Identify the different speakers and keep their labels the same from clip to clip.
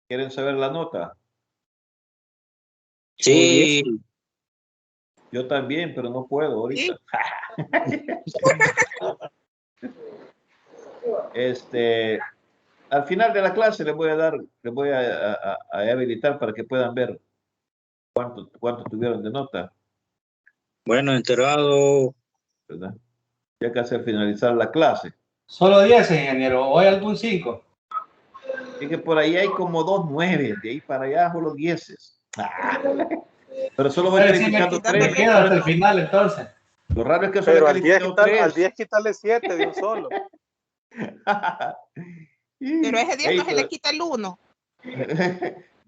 Speaker 1: ¿Quieren saber la nota?
Speaker 2: Sí.
Speaker 1: Yo también, pero no puedo ahorita. Al final de la clase les voy a habilitar para que puedan ver cuánto tuvieron de nota.
Speaker 2: Bueno, enterado.
Speaker 1: ¿Verdad? Ya casi al finalizar la clase.
Speaker 3: Solo 10, ingeniero, o hay algún 5.
Speaker 1: Es que por ahí hay como 2 9, de ahí para allá solo 10. Pero solo voy calificando 3.
Speaker 3: Me quedo hasta el final, entonces.
Speaker 1: Lo raro es que solo he calificado 3.
Speaker 4: Al 10 quitarle 7 de un solo.
Speaker 5: Pero ese 10 no se le quita el 1.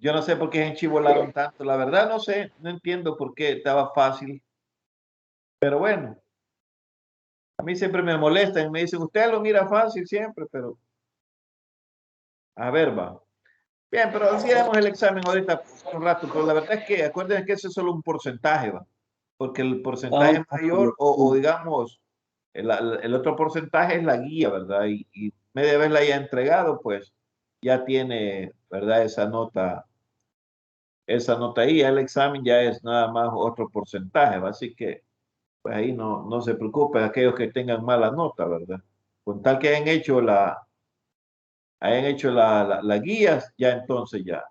Speaker 1: Yo no sé por qué se enchivolaron tanto. La verdad no sé, no entiendo por qué estaba fácil. Pero bueno, a mí siempre me molestan, me dicen, usted lo mira fácil siempre, pero a ver, va. Bien, pero hacíamos el examen ahorita por un rato, pero la verdad es que acuérdense que ese es solo un porcentaje, va. Porque el porcentaje mayor o digamos, el otro porcentaje es la guía, ¿verdad? Y media vez la haya entregado, pues ya tiene, ¿verdad? Esa nota ahí, el examen ya es nada más otro porcentaje, ¿va? Así que pues ahí no se preocupen aquellos que tengan mala nota, ¿verdad? Con tal que hayan hecho las guías, ya entonces ya.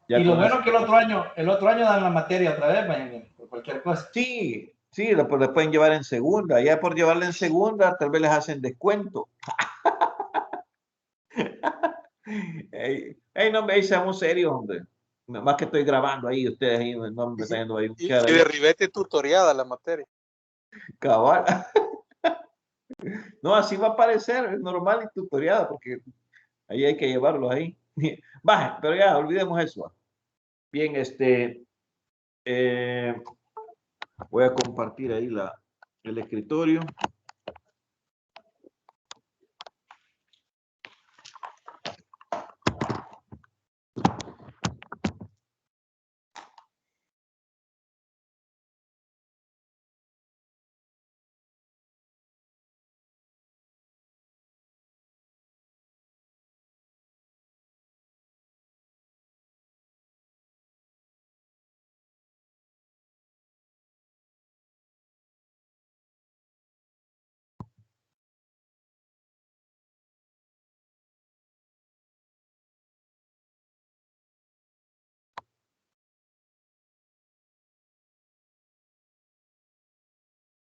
Speaker 3: Y lo bueno es que el otro año dan la materia otra vez, ingeniero, por cualquier cosa.
Speaker 1: Sí, la pueden llevar en segunda. Ya por llevarla en segunda, tal vez les hacen descuento. No me seamos serios, hombre. Más que estoy grabando ahí, ustedes ahí no me están yendo ahí un
Speaker 4: share. Y de ribete tutoriada la materia.
Speaker 1: Cabal. No, así va a aparecer, es normal y tutoriada, porque ahí hay que llevarlo ahí. Baja, pero ya, olvidemos eso. Bien, voy a compartir ahí el escritorio.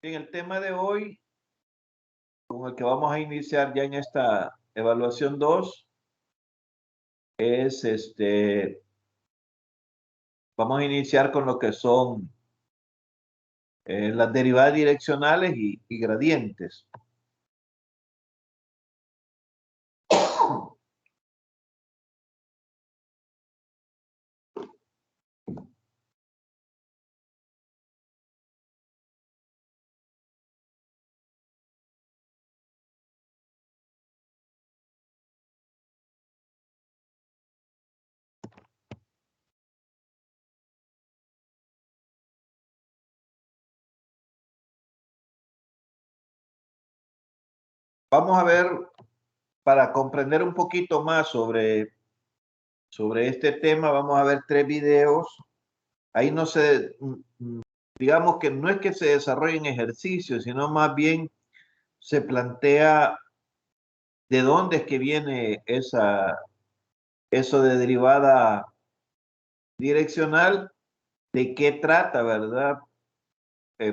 Speaker 1: En el tema de hoy, con el que vamos a iniciar ya en esta evaluación 2, es vamos a iniciar con lo que son las derivadas direccionales y gradientes. Vamos a ver, para comprender un poquito más sobre este tema, vamos a ver 3 videos. Ahí no se, digamos que no es que se desarrollen ejercicios, sino más bien se plantea de dónde es que viene eso de derivada direccional, de qué trata, ¿verdad?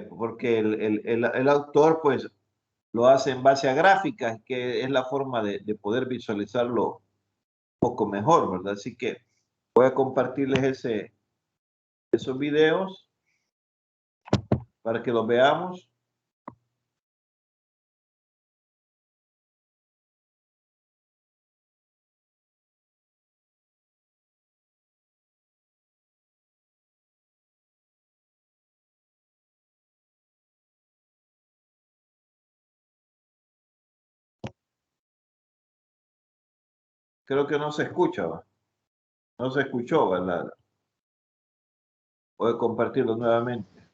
Speaker 1: Porque el autor, pues, lo hace en base a gráficas, que es la forma de poder visualizarlo un poco mejor, ¿verdad? Así que voy a compartirles esos videos para que los veamos. Creo que no se escucha, ¿va? No se escuchó, ¿verdad? Voy a compartirlo nuevamente.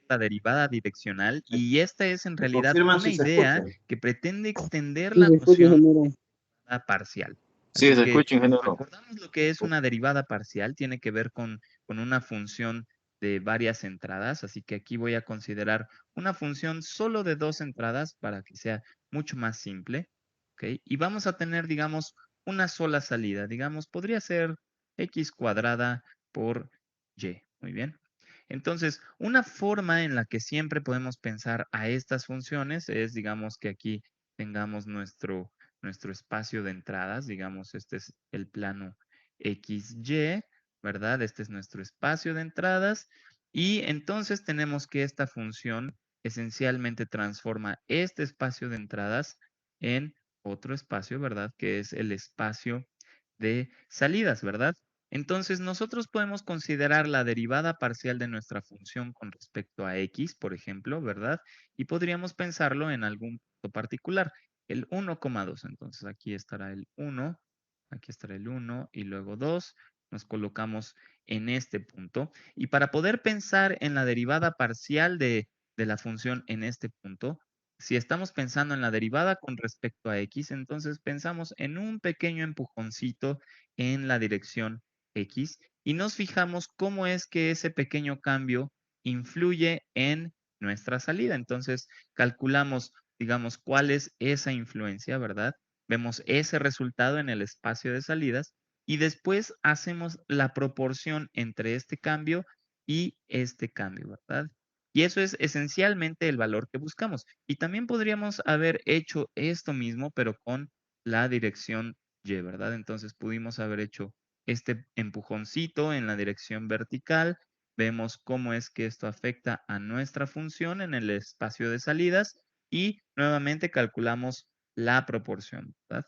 Speaker 6: la derivada direccional y esta es en
Speaker 1: Me
Speaker 6: realidad
Speaker 1: confirman
Speaker 6: una
Speaker 1: si se
Speaker 6: idea
Speaker 1: escucha.
Speaker 6: que pretende extender
Speaker 7: Sí,
Speaker 6: la
Speaker 7: se escucha,
Speaker 6: noción
Speaker 7: ingeniero.
Speaker 6: de parcial.
Speaker 2: Sí,
Speaker 6: Así
Speaker 2: se
Speaker 6: que
Speaker 2: escucha, ingeniero.
Speaker 6: recordamos lo que es una derivada parcial, tiene que ver con una función de varias entradas, así que aquí voy a considerar una función solo de 2 entradas para que sea mucho más simple, ¿ok? Y vamos a tener, digamos, una sola salida, digamos, podría ser x cuadrada por y, muy bien. Entonces, una forma en la que siempre podemos pensar a estas funciones es, digamos, que aquí tengamos nuestro espacio de entradas, digamos, este es el plano XY, ¿verdad? Este es nuestro espacio de entradas y entonces tenemos que esta función esencialmente transforma este espacio de entradas en otro espacio, ¿verdad? Que es el espacio de salidas, ¿verdad? Entonces, nosotros podemos considerar la derivada parcial de nuestra función con respecto a x, por ejemplo, ¿verdad? Y podríamos pensarlo en algún punto particular, el 1,2. Entonces, aquí estará el 1, aquí estará el 1 y luego 2. Nos colocamos en este punto. Y para poder pensar en la derivada parcial de la función en este punto, si estamos pensando en la derivada con respecto a x, entonces pensamos en un pequeño empujoncito en la dirección X y nos fijamos cómo es que ese pequeño cambio influye en nuestra salida. Entonces, calculamos, digamos, cuál es esa influencia, ¿verdad? Vemos ese resultado en el espacio de salidas y después hacemos la proporción entre este cambio y este cambio, ¿verdad? Y eso es esencialmente el valor que buscamos. Y también podríamos haber hecho esto mismo, pero con la dirección Y, ¿verdad? Entonces pudimos haber hecho este empujoncito en la dirección vertical. Vemos cómo es que esto afecta a nuestra función en el espacio de salidas y nuevamente calculamos la proporción, ¿verdad?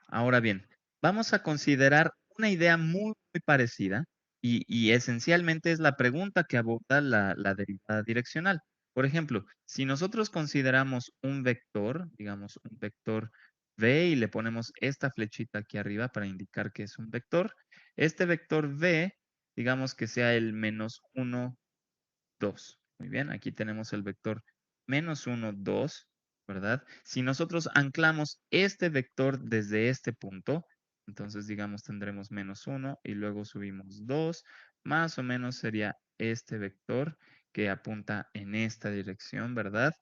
Speaker 6: Ahora bien, vamos a considerar una idea muy parecida y esencialmente es la pregunta que aborda la derivada direccional. Por ejemplo, si nosotros consideramos un vector, digamos un vector v y le ponemos esta flechita aquí arriba para indicar que es un vector, este vector v, digamos que sea el -1, 2. Muy bien, aquí tenemos el vector -1, 2, ¿verdad? Si nosotros anclamos este vector desde este punto, entonces digamos tendremos -1 y luego subimos 2, más o menos sería este vector que apunta en esta dirección, ¿verdad?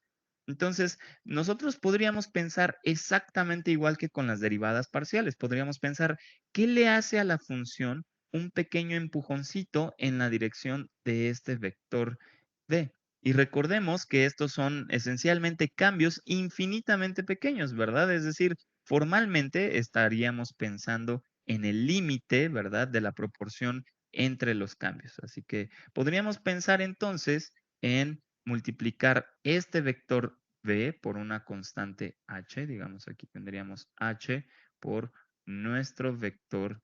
Speaker 6: Entonces, nosotros podríamos pensar exactamente igual que con las derivadas parciales. Podríamos pensar, ¿qué le hace a la función un pequeño empujoncito en la dirección de este vector d? Y recordemos que estos son esencialmente cambios infinitamente pequeños, ¿verdad? Es decir, formalmente estaríamos pensando en el límite, ¿verdad?, de la proporción entre los cambios. Así que podríamos pensar entonces en multiplicar este vector v por una constante h, digamos aquí tendríamos h por nuestro vector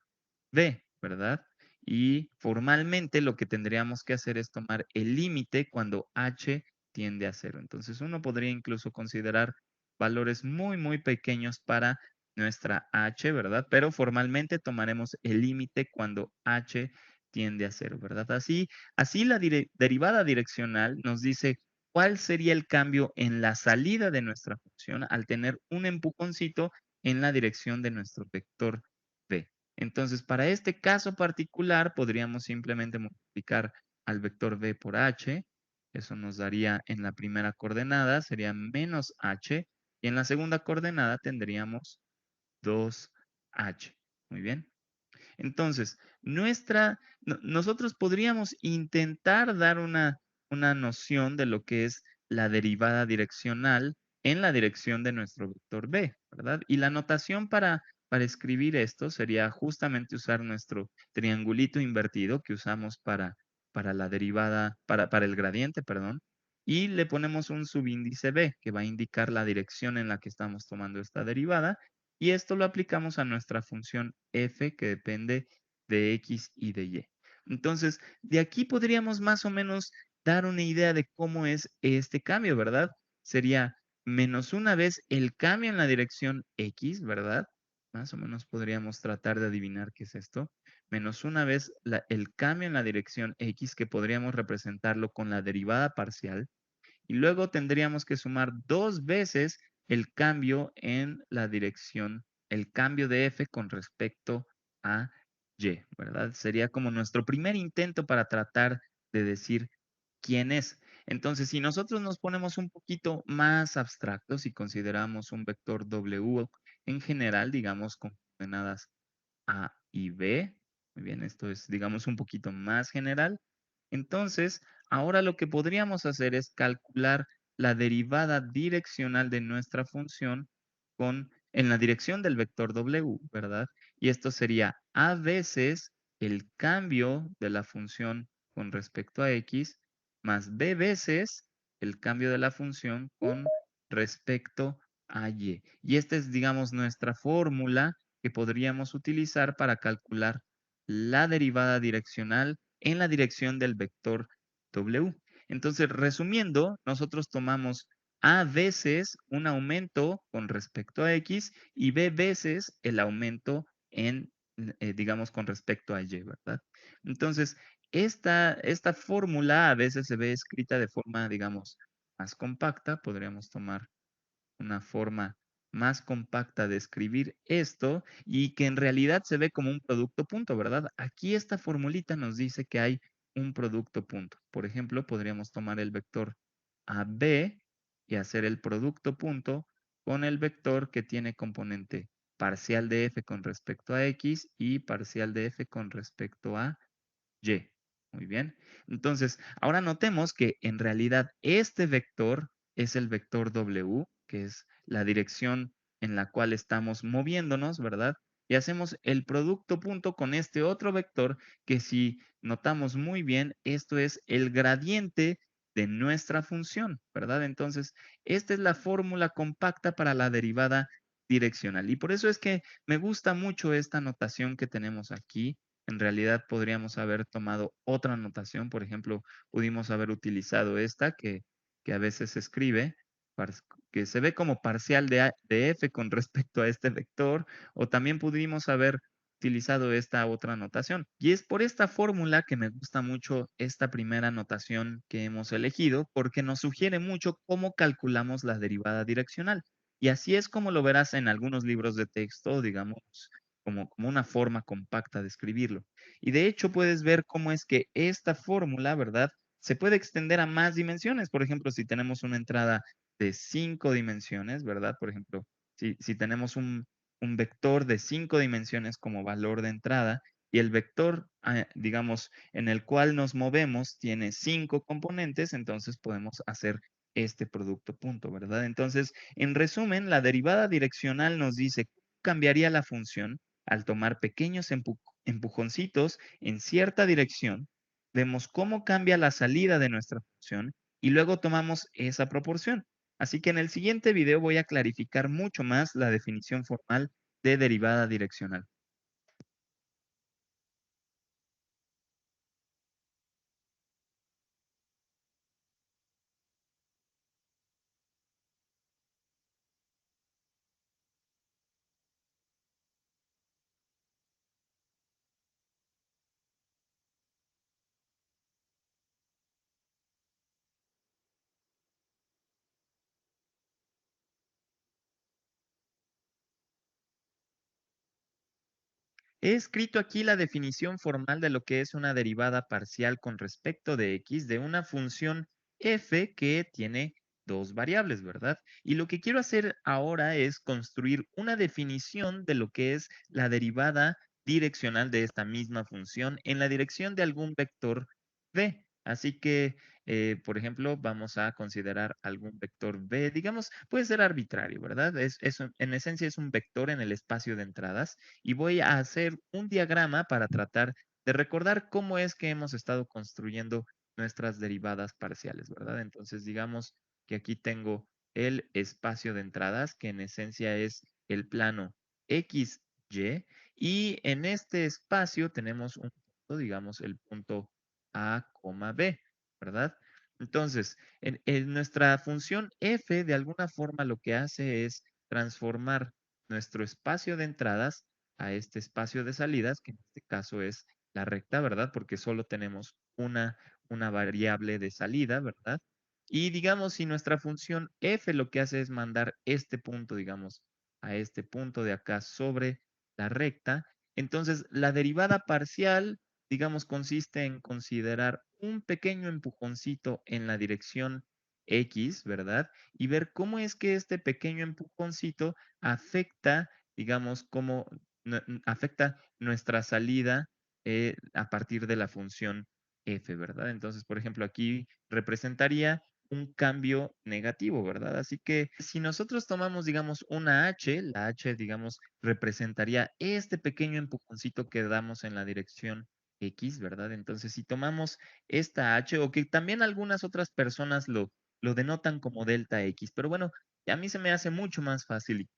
Speaker 6: v, ¿verdad? Y formalmente lo que tendríamos que hacer es tomar el límite cuando h tiende a 0. Entonces uno podría incluso considerar valores muy pequeños para nuestra h, ¿verdad? Pero formalmente tomaremos el límite cuando h tiende a 0, ¿verdad? Así la derivada direccional nos dice cuál sería el cambio en la salida de nuestra función al tener un empujoncito en la dirección de nuestro vector v. Entonces, para este caso particular, podríamos simplemente multiplicar al vector v por h. Eso nos daría en la primera coordenada, sería menos h. Y en la segunda coordenada tendríamos 2h. Muy bien. Entonces, nosotros podríamos intentar dar una noción de lo que es la derivada direccional en la dirección de nuestro vector b, ¿verdad? Y la notación para escribir esto sería justamente usar nuestro triangulito invertido que usamos para la derivada, para el gradiente, perdón, y le ponemos un subíndice b que va a indicar la dirección en la que estamos tomando esta derivada y esto lo aplicamos a nuestra función f que depende de x y de y. Entonces, de aquí podríamos más o menos dar una idea de cómo es este cambio, ¿verdad? Sería menos una vez el cambio en la dirección x, ¿verdad? Más o menos podríamos tratar de adivinar qué es esto. Menos una vez el cambio en la dirección x, que podríamos representarlo con la derivada parcial y luego tendríamos que sumar 2 veces el cambio en la dirección, el cambio de f con respecto a y, ¿verdad? Sería como nuestro primer intento para tratar de decir quién es. Entonces, si nosotros nos ponemos un poquito más abstractos y consideramos un vector W en general, digamos, con coordenadas A y B, muy bien, esto es, digamos, un poquito más general. Entonces, ahora lo que podríamos hacer es calcular la derivada direccional de nuestra función en la dirección del vector W, ¿verdad? Y esto sería a veces el cambio de la función con respecto a X más B veces el cambio de la función con respecto a Y. Y esta es, digamos, nuestra fórmula que podríamos utilizar para calcular la derivada direccional en la dirección del vector W. Entonces, resumiendo, nosotros tomamos A veces un aumento con respecto a X y B veces el aumento digamos, con respecto a Y, ¿verdad? Entonces, esta fórmula a veces se ve escrita de forma, digamos, más compacta. Podríamos tomar una forma más compacta de escribir esto y que en realidad se ve como un producto punto, ¿verdad? Aquí esta formulita nos dice que hay un producto punto. Por ejemplo, podríamos tomar el vector AB y hacer el producto punto con el vector que tiene componente parcial de f con respecto a x y parcial de f con respecto a y. Muy bien. Entonces, ahora notemos que en realidad este vector es el vector W, que es la dirección en la cual estamos moviéndonos, ¿verdad? Y hacemos el producto punto con este otro vector que si notamos muy bien, esto es el gradiente de nuestra función, ¿verdad? Entonces, esta es la fórmula compacta para la derivada direccional. Y por eso es que me gusta mucho esta notación que tenemos aquí. En realidad podríamos haber tomado otra notación, por ejemplo, pudimos haber utilizado esta que a veces se escribe, que se ve como parcial de f con respecto a este vector, o también pudimos haber utilizado esta otra notación. Y es por esta fórmula que me gusta mucho esta primera notación que hemos elegido, porque nos sugiere mucho cómo calculamos la derivada direccional. Y así es como lo verás en algunos libros de texto, digamos, como una forma compacta de escribirlo. Y de hecho puedes ver cómo es que esta fórmula, ¿verdad? Se puede extender a más dimensiones. Por ejemplo, si tenemos una entrada de 5 dimensiones, ¿verdad? Por ejemplo, si tenemos un vector de 5 dimensiones como valor de entrada y el vector, digamos, en el cual nos movemos tiene 5 componentes, entonces podemos hacer este producto punto, ¿verdad? Entonces, en resumen, la derivada direccional nos dice cómo cambiaría la función al tomar pequeños empujoncitos en cierta dirección, vemos cómo cambia la salida de nuestra función y luego tomamos esa proporción. Así que en el siguiente video voy a clarificar mucho más la definición formal de derivada direccional. He escrito aquí la definición formal de lo que es una derivada parcial con respecto de x de una función f que tiene dos variables, ¿verdad? Y lo que quiero hacer ahora es construir una definición de lo que es la derivada direccional de esta misma función en la dirección de algún vector v. Así que, por ejemplo, vamos a considerar algún vector v, digamos, puede ser arbitrario, ¿verdad? En esencia es un vector en el espacio de entradas y voy a hacer un diagrama para tratar de recordar cómo es que hemos estado construyendo nuestras derivadas parciales, ¿verdad? Entonces, digamos que aquí tengo el espacio de entradas, que en esencia es el plano XY, y en este espacio tenemos un punto, digamos, el punto A, B, ¿verdad? Entonces, en nuestra función f, de alguna forma lo que hace es transformar nuestro espacio de entradas a este espacio de salidas, que en este caso es la recta, ¿verdad? Porque solo tenemos una variable de salida, ¿verdad? Y digamos, si nuestra función f lo que hace es mandar este punto, digamos, a este punto de acá sobre la recta, entonces la derivada parcial, digamos, consiste en considerar un pequeño empujoncito en la dirección X, ¿verdad? Y ver cómo es que este pequeño empujoncito afecta, digamos, cómo afecta nuestra salida a partir de la función f, ¿verdad? Entonces, por ejemplo, aquí representaría un cambio negativo, ¿verdad? Así que si nosotros tomamos, digamos, una h, la h, digamos, representaría este pequeño empujoncito que damos en la dirección X, ¿verdad? Entonces, si tomamos esta h, o que también algunas otras personas lo denotan como delta X, pero bueno, a mí se me hace mucho más fácil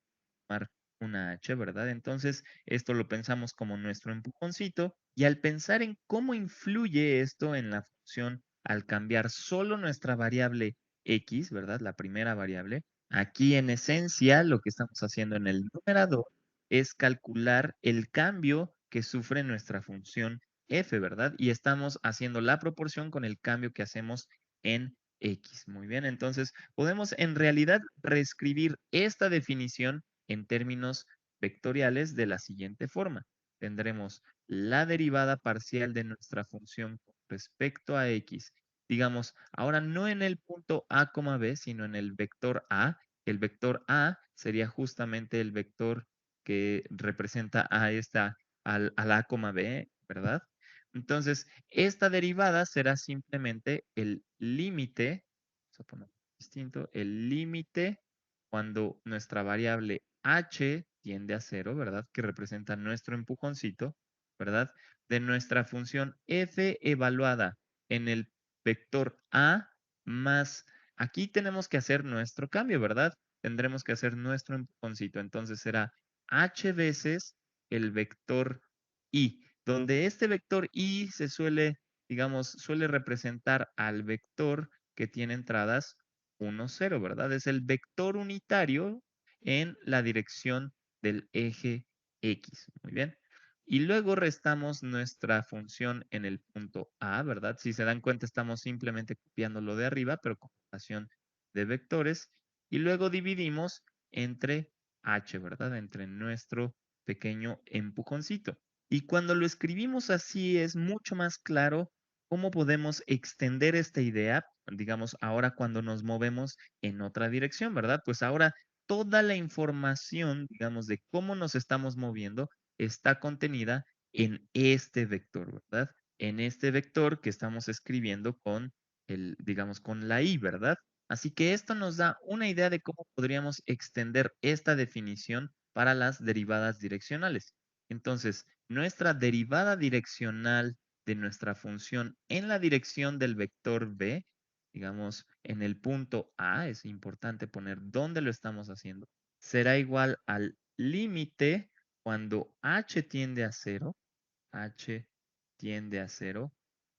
Speaker 6: tomar una h, ¿verdad? Entonces, esto lo pensamos como nuestro empujoncito y al pensar en cómo influye esto en la función al cambiar solo nuestra variable x, ¿verdad? La primera variable, aquí en esencia lo que estamos haciendo en el numerador es calcular el cambio que sufre nuestra función f, ¿verdad? Y estamos haciendo la proporción con el cambio que hacemos en x. Muy bien, entonces podemos en realidad reescribir esta definición en términos vectoriales de la siguiente forma. Tendremos la derivada parcial de nuestra función con respecto a x. Digamos, ahora no en el punto a, b, sino en el vector a. El vector a sería justamente el vector que representa a a la a, b, ¿verdad? Entonces, esta derivada será simplemente el límite, vamos a poner distinto, el límite cuando nuestra variable h tiende a 0, ¿verdad? Que representa nuestro empujoncito, ¿verdad? De nuestra función f evaluada en el vector a más, aquí tenemos que hacer nuestro cambio, ¿verdad? Tendremos que hacer nuestro empujoncito. Entonces será h veces el vector y, donde este vector y se suele, digamos, suele representar al vector que tiene entradas 1, 0, ¿verdad? Es el vector unitario en la dirección del eje X. Muy bien. Y luego restamos nuestra función en el punto A, ¿verdad? Si se dan cuenta, estamos simplemente copiando lo de arriba, pero con relación de vectores. Y luego dividimos entre H, ¿verdad? Entre nuestro pequeño empujoncito. Y cuando lo escribimos así es mucho más claro cómo podemos extender esta idea, digamos, ahora cuando nos movemos en otra dirección, ¿verdad? Pues ahora toda la información, digamos, de cómo nos estamos moviendo está contenida en este vector, ¿verdad? En este vector que estamos escribiendo con digamos, con la i, ¿verdad? Así que esto nos da una idea de cómo podríamos extender esta definición para las derivadas direccionales. Entonces, nuestra derivada direccional de nuestra función en la dirección del vector b, digamos, en el punto A, es importante poner dónde lo estamos haciendo, será igual al límite cuando h tiende a 0, h tiende a 0,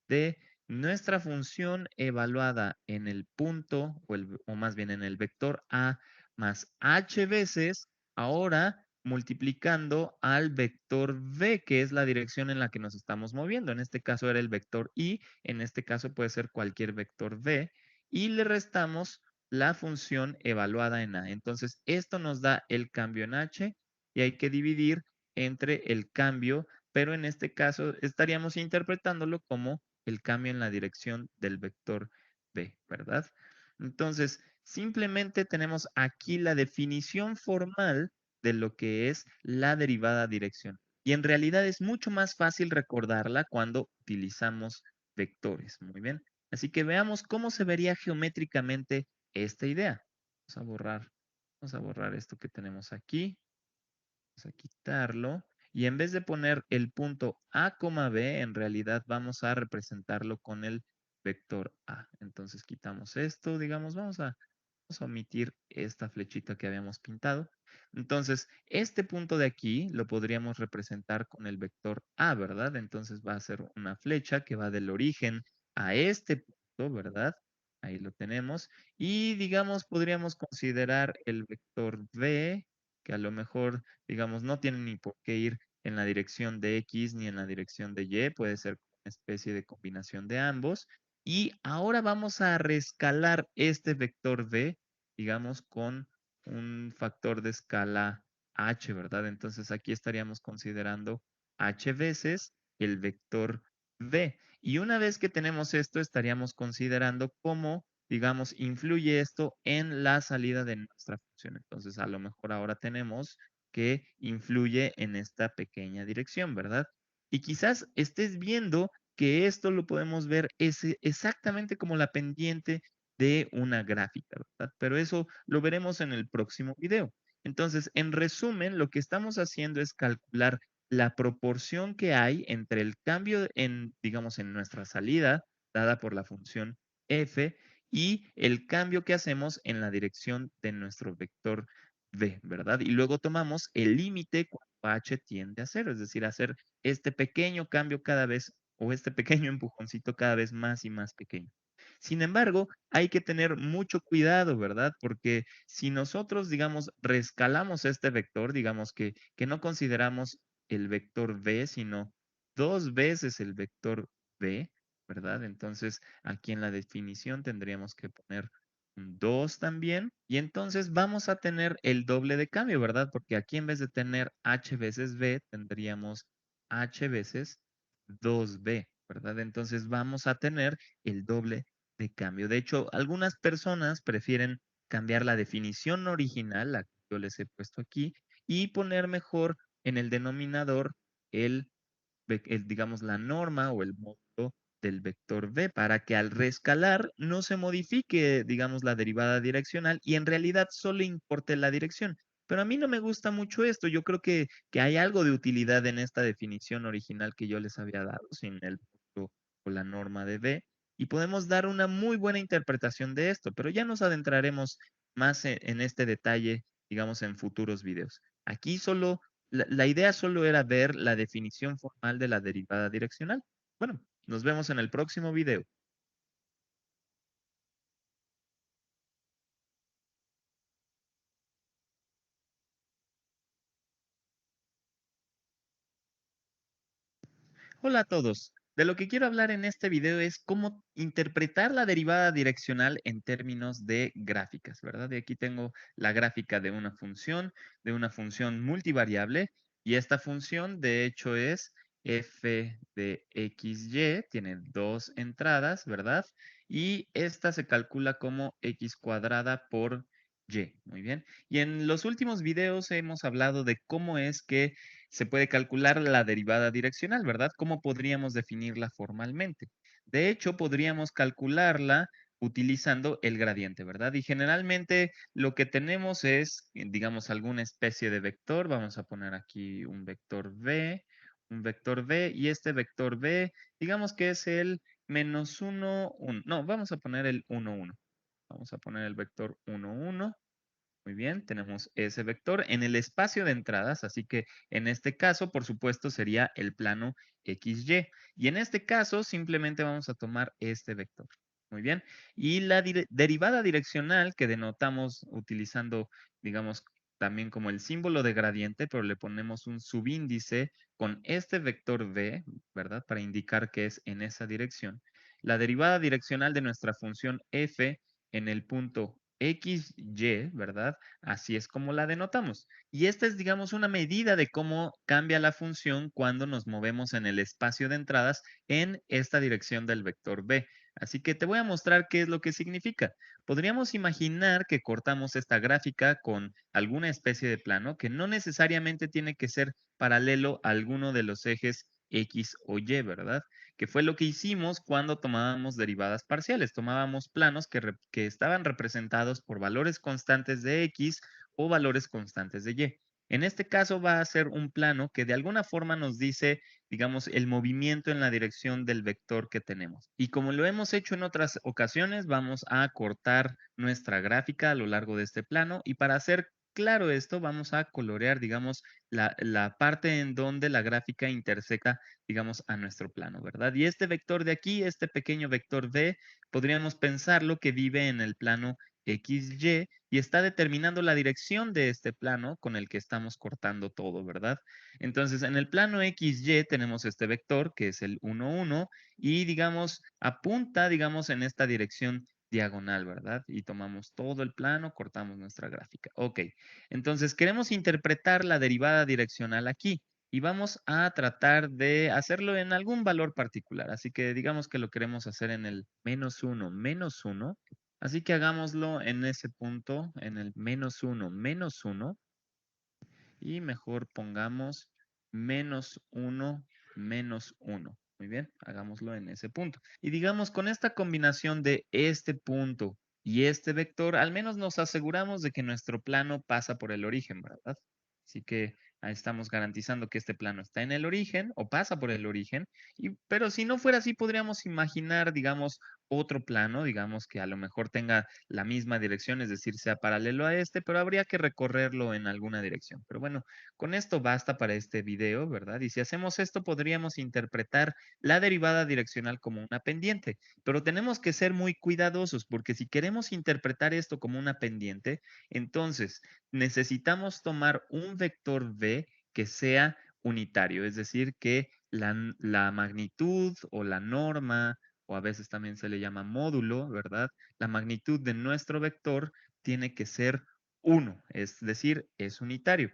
Speaker 6: de nuestra función evaluada en el punto, o más bien en el vector A, más h veces, ahora multiplicando al vector v, que es la dirección en la que nos estamos moviendo. En este caso era el vector i, en este caso puede ser cualquier vector v, y le restamos la función evaluada en a. Entonces, esto nos da el cambio en h, y hay que dividir entre el cambio, pero en este caso estaríamos interpretándolo como el cambio en la dirección del vector b, ¿verdad? Entonces, simplemente tenemos aquí la definición formal de lo que es la derivada dirección. Y en realidad es mucho más fácil recordarla cuando utilizamos vectores. Muy bien. Así que veamos cómo se vería geométricamente esta idea. Vamos a borrar esto que tenemos aquí. Vamos a quitarlo. Y en vez de poner el punto A, B, en realidad vamos a representarlo con el vector A. Entonces quitamos esto, digamos, vamos a omitir esta flechita que habíamos pintado. Entonces, este punto de aquí lo podríamos representar con el vector A, ¿verdad? Entonces va a ser una flecha que va del origen a este punto, ¿verdad? Ahí lo tenemos. Y digamos, podríamos considerar el vector B, que a lo mejor, digamos, no tiene ni por qué ir en la dirección de X ni en la dirección de Y, puede ser una especie de combinación de ambos. Y ahora vamos a reescalar este vector v, digamos, con un factor de escala h, ¿verdad? Entonces aquí estaríamos considerando h veces el vector v. Y una vez que tenemos esto, estaríamos considerando cómo, digamos, influye esto en la salida de nuestra función. Entonces, a lo mejor ahora tenemos que influye en esta pequeña dirección, ¿verdad? Y quizás estés viendo que esto lo podemos ver exactamente como la pendiente de una gráfica, ¿verdad? Pero eso lo veremos en el próximo video. Entonces, en resumen, lo que estamos haciendo es calcular la proporción que hay entre el cambio en, digamos, en nuestra salida, dada por la función f, y el cambio que hacemos en la dirección de nuestro vector v, ¿verdad? Y luego tomamos el límite cuando h tiende a cero, es decir, hacer este pequeño cambio cada vez o este pequeño empujoncito cada vez más y más pequeño. Sin embargo, hay que tener mucho cuidado, ¿verdad? Porque si nosotros, digamos, reescalamos este vector, digamos que no consideramos el vector v, sino dos veces el vector v, ¿verdad? Entonces, aquí en la definición tendríamos que poner un 2 también, y entonces vamos a tener el doble de cambio, ¿verdad? Porque aquí en vez de tener h veces v, tendríamos h veces 2b, ¿verdad? Entonces vamos a tener el doble de cambio. De hecho, algunas personas prefieren cambiar la definición original, la que yo les he puesto aquí, y poner mejor en el denominador el, digamos, la norma o el módulo del vector v para que al reescalar no se modifique, digamos, la derivada direccional y en realidad solo importe la dirección. Pero a mí no me gusta mucho esto. Yo creo que hay algo de utilidad en esta definición original que yo les había dado, sin el punto o la norma de v, y podemos dar una muy buena interpretación de esto, pero ya nos adentraremos más en este detalle, digamos, en futuros videos. Aquí solo, la idea solo era ver la definición formal de la derivada direccional. Bueno, nos vemos en el próximo video. Hola a todos. De lo que quiero hablar en este video es cómo interpretar la derivada direccional en términos de gráficas, ¿verdad? Y aquí tengo la gráfica de una función multivariable, y esta función de hecho es f de xy, tiene dos entradas, ¿verdad? Y esta se calcula como x cuadrada por y, muy bien. Y en los últimos videos hemos hablado de cómo es que se puede calcular la derivada direccional, ¿verdad? ¿Cómo podríamos definirla formalmente? De hecho, podríamos calcularla utilizando el gradiente, ¿verdad? Y generalmente lo que tenemos es, digamos, alguna especie de vector. Vamos a poner aquí un vector v, y este vector v, digamos que es el menos 1, 1. No, vamos a poner el 1, 1. Vamos a poner el vector 1, 1. Muy bien, tenemos ese vector en el espacio de entradas, así que en este caso, por supuesto, sería el plano XY. Y en este caso, simplemente vamos a tomar este vector. Muy bien. Y la derivada direccional que denotamos utilizando, digamos, también como el símbolo de gradiente, pero le ponemos un subíndice con este vector v, ¿verdad? Para indicar que es en esa dirección. La derivada direccional de nuestra función f en el punto XY, ¿verdad? Así es como la denotamos. Y esta es, digamos, una medida de cómo cambia la función cuando nos movemos en el espacio de entradas en esta dirección del vector b. Así que te voy a mostrar qué es lo que significa. Podríamos imaginar que cortamos esta gráfica con alguna especie de plano que no necesariamente tiene que ser paralelo a alguno de los ejes X o Y, ¿verdad? Que fue lo que hicimos cuando tomábamos derivadas parciales. Tomábamos planos que estaban representados por valores constantes de X o valores constantes de Y. En este caso va a ser un plano que de alguna forma nos dice, digamos, el movimiento en la dirección del vector que tenemos. Y como lo hemos hecho en otras ocasiones, vamos a cortar nuestra gráfica a lo largo de este plano, y para hacer claro esto, vamos a colorear, digamos, la parte en donde la gráfica intersecta, digamos, a nuestro plano, ¿verdad? Y este vector de aquí, este pequeño vector v, podríamos pensarlo que vive en el plano XY y está determinando la dirección de este plano con el que estamos cortando todo, ¿verdad? Entonces, en el plano XY tenemos este vector que es el 1, 1 y, digamos, apunta, digamos, en esta dirección diagonal, ¿verdad? Y tomamos todo el plano, cortamos nuestra gráfica. Ok, entonces queremos interpretar la derivada direccional aquí y vamos a tratar de hacerlo en algún valor particular. Así que digamos que lo queremos hacer en el menos 1. Así que hagámoslo en ese punto, en el menos 1. Y mejor pongamos menos 1. Muy bien, hagámoslo en ese punto. Y digamos, con esta combinación de este punto y este vector, al menos nos aseguramos de que nuestro plano pasa por el origen, ¿verdad? Así que ahí estamos garantizando que este plano está en el origen o pasa por el origen. Pero si no fuera así, podríamos imaginar, digamos, otro plano, digamos que a lo mejor tenga la misma dirección, es decir, sea paralelo a este, pero habría que recorrerlo en alguna dirección. Pero bueno, con esto basta para este video, ¿verdad? Y si hacemos esto, podríamos interpretar la derivada direccional como una pendiente, pero tenemos que ser muy cuidadosos porque si queremos interpretar esto como una pendiente, entonces necesitamos tomar un vector v que sea unitario, es decir, que la magnitud o la norma, o a veces también se le llama módulo, ¿verdad? La magnitud de nuestro vector tiene que ser 1, es decir, es unitario.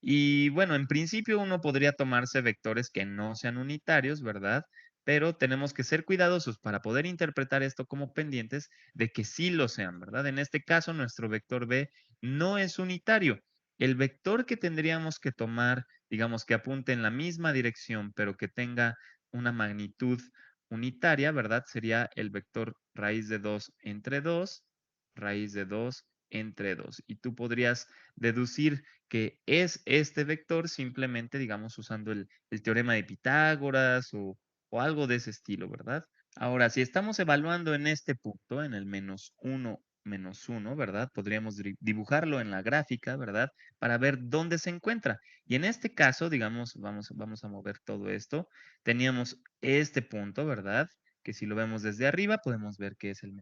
Speaker 6: Y bueno, en principio uno podría tomarse vectores que no sean unitarios, ¿verdad? Pero tenemos que ser cuidadosos para poder interpretar esto como pendientes de que sí lo sean, ¿verdad? En este caso, nuestro vector b no es unitario. El vector que tendríamos que tomar, digamos que apunte en la misma dirección, pero que tenga una magnitud unitaria, ¿verdad? Sería el vector raíz de 2 entre 2, raíz de 2 entre 2. Y tú podrías deducir que es este vector simplemente, digamos, usando el teorema de Pitágoras o algo de ese estilo, ¿verdad? Ahora, si estamos evaluando en este punto, en el menos 1, ¿verdad? Podríamos dibujarlo en la gráfica, ¿verdad? Para ver dónde se encuentra. Y en este caso, digamos, vamos a mover todo esto. Teníamos este punto, ¿verdad? Que si lo vemos desde arriba, podemos ver que es el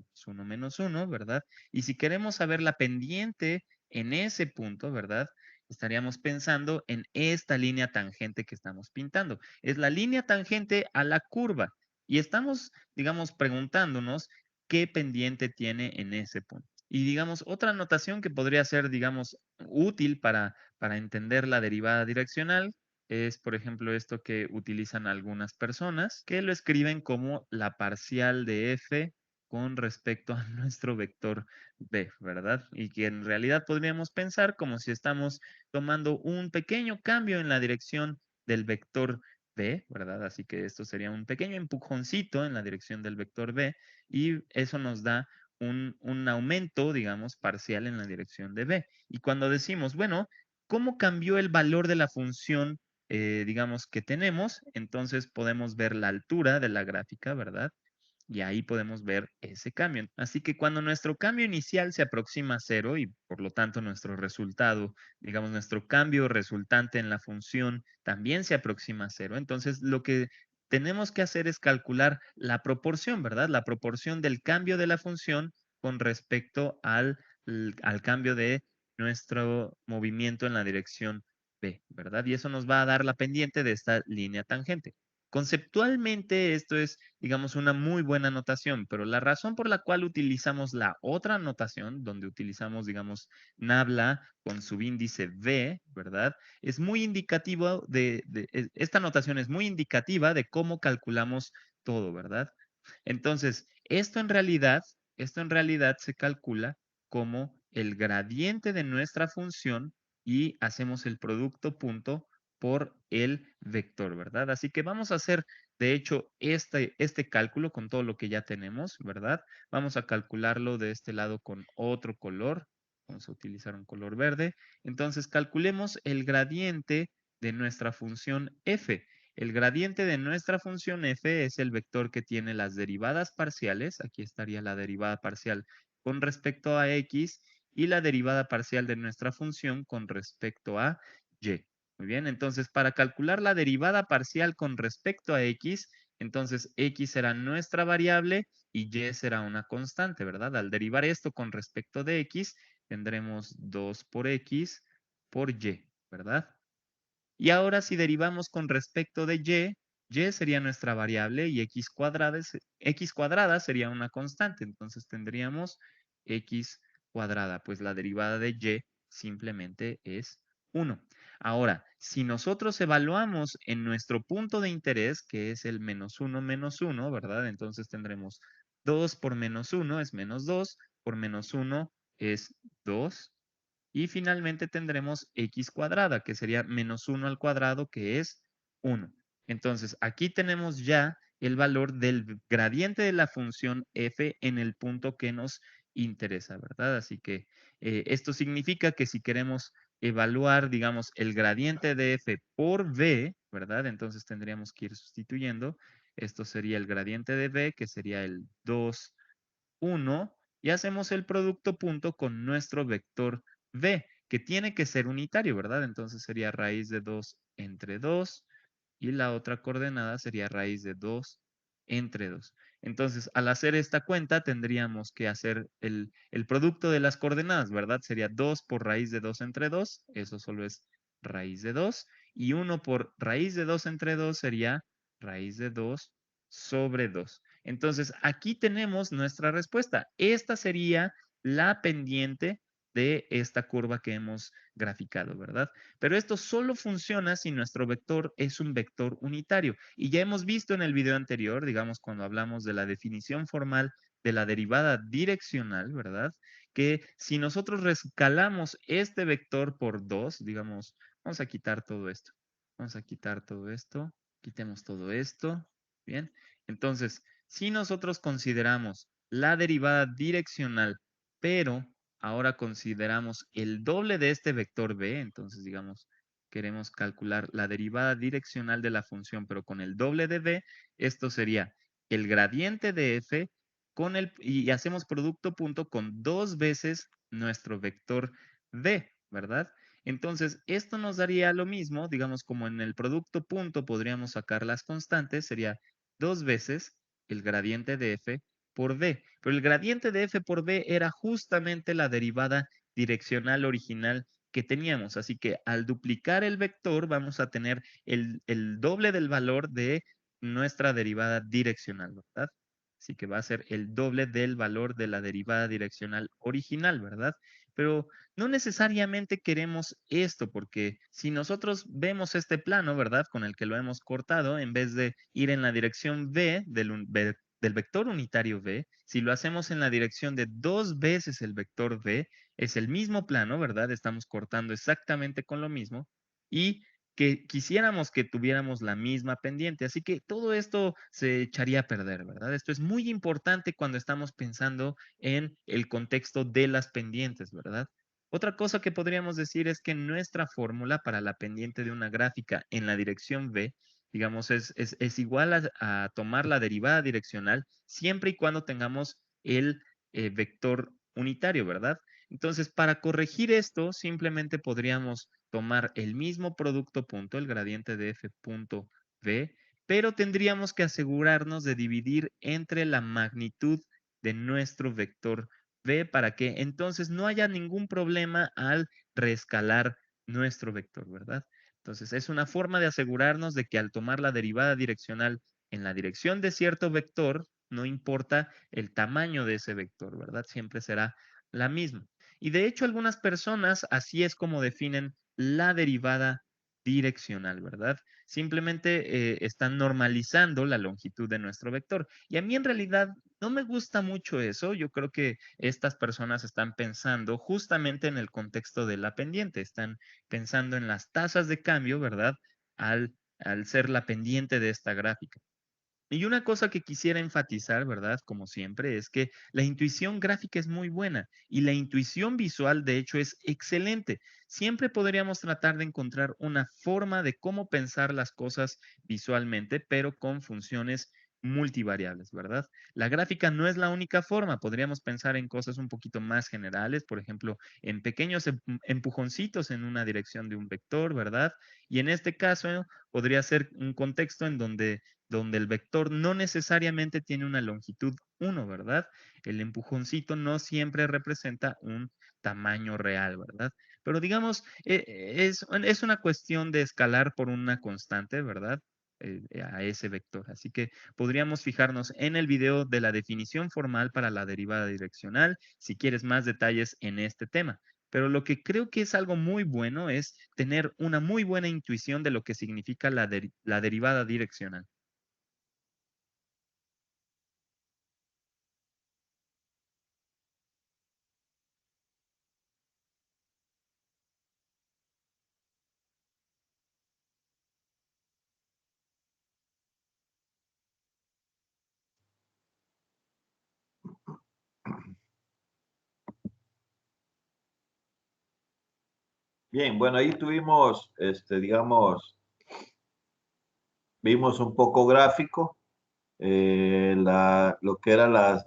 Speaker 6: menos 1, ¿verdad? Y si queremos saber la pendiente en ese punto, ¿verdad? Estaríamos pensando en esta línea tangente que estamos pintando. Es la línea tangente a la curva. Y estamos, digamos, preguntándonos qué pendiente tiene en ese punto. Y digamos, otra notación que podría ser, digamos, útil para entender la derivada direccional es, por ejemplo, esto que utilizan algunas personas, que lo escriben como la parcial de f con respecto a nuestro vector b, ¿verdad? Y que en realidad podríamos pensar como si estamos tomando un pequeño cambio en la dirección del vector b, ¿verdad? Así que esto sería un pequeño empujoncito en la dirección del vector b y eso nos da un aumento, digamos, parcial en la dirección de b. Y cuando decimos, bueno, ¿cómo cambió el valor de la función, digamos, que tenemos? Entonces podemos ver la altura de la gráfica, ¿verdad? Y ahí podemos ver ese cambio. Así que cuando nuestro cambio inicial se aproxima a 0 y por lo tanto nuestro resultado, digamos nuestro cambio resultante en la función también se aproxima a 0, entonces lo que tenemos que hacer es calcular la proporción, ¿verdad? La proporción del cambio de la función con respecto al cambio de nuestro movimiento en la dirección B, ¿verdad? Y eso nos va a dar la pendiente de esta línea tangente. Conceptualmente esto es, digamos, una muy buena notación, pero la razón por la cual utilizamos la otra notación, donde utilizamos, digamos, nabla con subíndice V, ¿verdad? Es muy indicativo esta notación es muy indicativa de cómo calculamos todo, ¿verdad? Entonces, esto en realidad se calcula como el gradiente de nuestra función y hacemos el producto punto por el vector, ¿verdad? Así que vamos a hacer, de hecho, este cálculo con todo lo que ya tenemos, ¿verdad? Vamos a calcularlo de este lado con otro color. Vamos a utilizar un color verde. Entonces, calculemos el gradiente de nuestra función f. El gradiente de nuestra función f es el vector que tiene las derivadas parciales. Aquí estaría la derivada parcial con respecto a x y la derivada parcial de nuestra función con respecto a y. Muy bien, entonces para calcular la derivada parcial con respecto a x, Entonces, X será nuestra variable y Y será una constante, ¿verdad? Al derivar esto con respecto de X, tendremos 2 por X por Y, ¿verdad? Y ahora si derivamos con respecto de Y sería nuestra variable y X cuadrada sería una constante. Entonces tendríamos X cuadrada, pues la derivada de Y simplemente es 1. Ahora, si nosotros evaluamos en nuestro punto de interés, que es el menos 1, ¿verdad? Entonces tendremos 2 por menos 1 es menos 2, por menos 1 es 2. Y finalmente tendremos x cuadrada, que sería menos 1 al cuadrado, que es 1. Entonces, aquí tenemos ya el valor del gradiente de la función f en el punto que nos interesa, ¿verdad? Así que esto significa que si queremos evaluar, digamos, el gradiente de f por v, ¿verdad? Entonces tendríamos que ir sustituyendo. Esto sería el gradiente de v, que sería el 2, 1, y hacemos el producto punto con nuestro vector v, que tiene que ser unitario, ¿verdad? Entonces sería raíz de 2 entre 2 y la otra coordenada sería raíz de 2 entre 2. Entonces, al hacer esta cuenta, tendríamos que hacer el producto de las coordenadas, ¿verdad? Sería 2 por raíz de 2 entre 2, eso solo es raíz de 2, y 1 por raíz de 2 entre 2 sería raíz de 2 sobre 2. Entonces, aquí tenemos nuestra respuesta. Esta sería la pendiente de esta curva que hemos graficado, ¿verdad? Pero esto solo funciona si nuestro vector es un vector unitario. Y ya hemos visto en el video anterior, digamos, cuando hablamos de la definición formal de la derivada direccional, ¿verdad? Que si nosotros rescalamos este vector por 2, digamos, vamos a quitar todo esto. Vamos a quitar todo esto. Quitemos todo esto. Bien. Entonces, si nosotros consideramos la derivada direccional, pero ahora consideramos el doble de este vector b, entonces digamos, queremos calcular la derivada direccional de la función, pero con el doble de b, esto sería el gradiente de f y hacemos producto punto con 2 veces nuestro vector b, ¿verdad? Entonces, esto nos daría lo mismo, digamos, como en el producto punto podríamos sacar las constantes, sería 2 veces el gradiente de f por b. Pero el gradiente de f por b era justamente la derivada direccional original que teníamos. Así que al duplicar el vector vamos a tener el doble del valor de nuestra derivada direccional, ¿verdad? Así que va a ser el doble del valor de la derivada direccional original, ¿verdad? Pero no necesariamente queremos esto, porque si nosotros vemos este plano, ¿verdad? Con el que lo hemos cortado, en vez de ir en la dirección v del vector unitario v, si lo hacemos en la dirección de 2 veces el vector v, es el mismo plano, ¿verdad? Estamos cortando exactamente con lo mismo y que quisiéramos que tuviéramos la misma pendiente. Así que todo esto se echaría a perder, ¿verdad? Esto es muy importante cuando estamos pensando en el contexto de las pendientes, ¿verdad? Otra cosa que podríamos decir es que nuestra fórmula para la pendiente de una gráfica en la dirección v, digamos, es igual a tomar la derivada direccional siempre y cuando tengamos el vector unitario, ¿verdad? Entonces, para corregir esto, simplemente podríamos tomar el mismo producto punto, el gradiente de f punto v, pero tendríamos que asegurarnos de dividir entre la magnitud de nuestro vector v para que entonces no haya ningún problema al reescalar nuestro vector, ¿verdad? Entonces, es una forma de asegurarnos de que al tomar la derivada direccional en la dirección de cierto vector, no importa el tamaño de ese vector, ¿verdad? Siempre será la misma. Y de hecho, algunas personas así es como definen la derivada direccional, ¿verdad? Simplemente están normalizando la longitud de nuestro vector. Y a mí en realidad no me gusta mucho eso. Yo creo que estas personas están pensando justamente en el contexto de la pendiente. Están pensando en las tasas de cambio, ¿verdad? Al ser la pendiente de esta gráfica. Y una cosa que quisiera enfatizar, ¿verdad? Como siempre, es que la intuición gráfica es muy buena y la intuición visual, de hecho, es excelente. Siempre podríamos tratar de encontrar una forma de cómo pensar las cosas visualmente, pero con funciones multivariables, ¿verdad? La gráfica no es la única forma, podríamos pensar en cosas un poquito más generales, por ejemplo, en pequeños empujoncitos en una dirección de un vector, ¿verdad? Y en este caso podría ser un contexto en donde el vector no necesariamente tiene una longitud 1, ¿verdad? El empujoncito no siempre representa un tamaño real, ¿verdad? Pero digamos, es una cuestión de escalar por una constante, ¿verdad? A ese vector. Así que podríamos fijarnos en el video de la definición formal para la derivada direccional, si quieres más detalles en este tema. Pero lo que creo que es algo muy bueno es tener una muy buena intuición de lo que significa la derivada direccional.
Speaker 1: Bien, bueno, ahí tuvimos, digamos, vimos un poco gráfico, lo que era la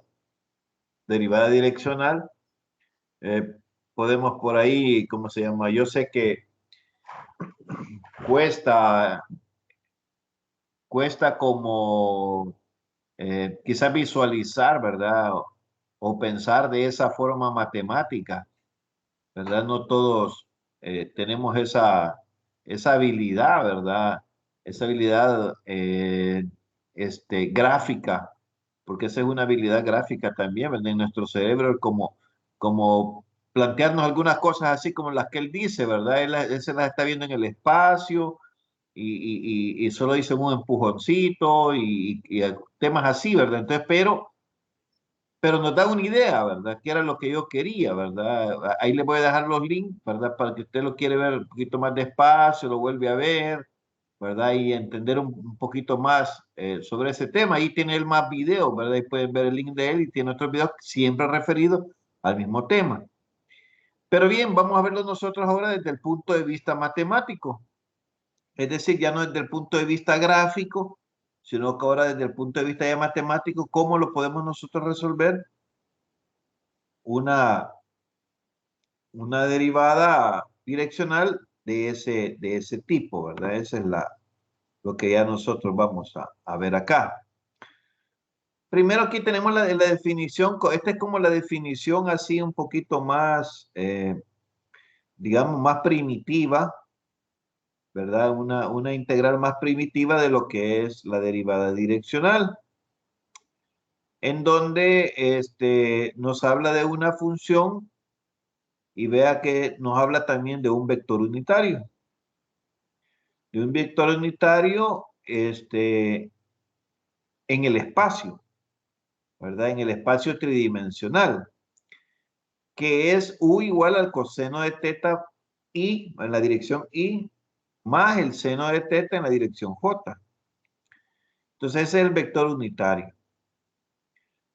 Speaker 1: derivada direccional. Eh, Podemos por ahí, ¿cómo se llama? Yo sé que cuesta, cuesta como quizás visualizar, ¿verdad? O pensar de esa forma matemática, ¿verdad? No todos tenemos esa habilidad, ¿verdad? Esa habilidad gráfica, porque esa es una habilidad gráfica también, ¿verdad? En nuestro cerebro, como plantearnos algunas cosas así como las que él dice, ¿verdad? Él se las está viendo en el espacio y solo dice un empujoncito y temas así, ¿verdad? Entonces, pero nos da una idea, ¿verdad? Que era lo que yo quería, ¿verdad? Ahí le voy a dejar los links, ¿verdad? Para que usted lo quiere ver un poquito más despacio, lo vuelve a ver, ¿verdad? Y entender un poquito más sobre ese tema. Ahí tiene él más videos, ¿verdad? Y pueden ver el link de él y tiene otros videos siempre referidos al mismo tema. Pero bien, vamos a verlo nosotros ahora desde el punto de vista matemático. Es decir, ya no desde el punto de vista gráfico, sino que ahora desde el punto de vista ya matemático, ¿cómo lo podemos nosotros resolver? Una, una derivada direccional de ese tipo, ¿verdad? Esa es lo que ya nosotros vamos a ver acá. Primero aquí tenemos la definición, esta es como la definición así un poquito más, digamos, más primitiva, ¿verdad? Una integral más primitiva de lo que es la derivada direccional, en donde nos habla de una función y vea que nos habla también de un vector unitario. De un vector unitario en el espacio, ¿verdad? En el espacio tridimensional, que es u igual al coseno de teta i en la dirección i más el seno de teta en la dirección j. Entonces ese es el vector unitario.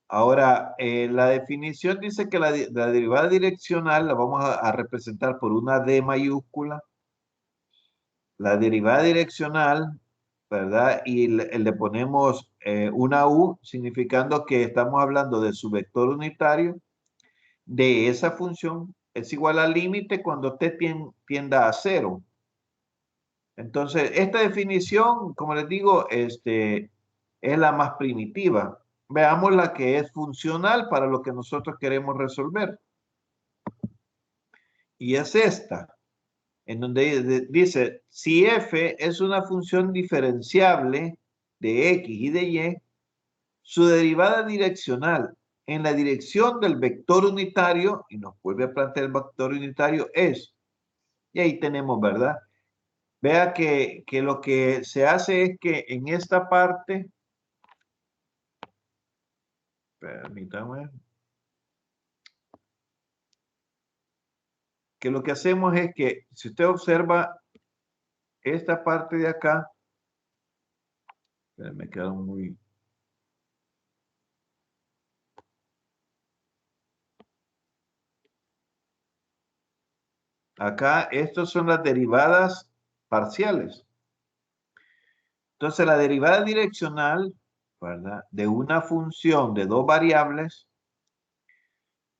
Speaker 1: Ahora, la definición dice que la derivada direccional la vamos a representar por una D mayúscula. La derivada direccional, ¿verdad? Y le ponemos una U, significando que estamos hablando de su vector unitario de esa función es igual al límite cuando t tienda a 0. Entonces, esta definición, como les digo, es la más primitiva. Veamos la que es funcional para lo que nosotros queremos resolver. Y es esta, en donde dice, si f es una función diferenciable de x y de y, su derivada direccional en la dirección del vector unitario, y nos vuelve a plantear el vector unitario, es, y ahí tenemos, ¿verdad? Vea que lo que se hace es que en esta parte, permítame, que lo que hacemos es que, si usted observa esta parte de acá, me quedaron muy... Acá, estos son las derivadas parciales. Entonces, la derivada direccional ¿verdad? De una función de dos variables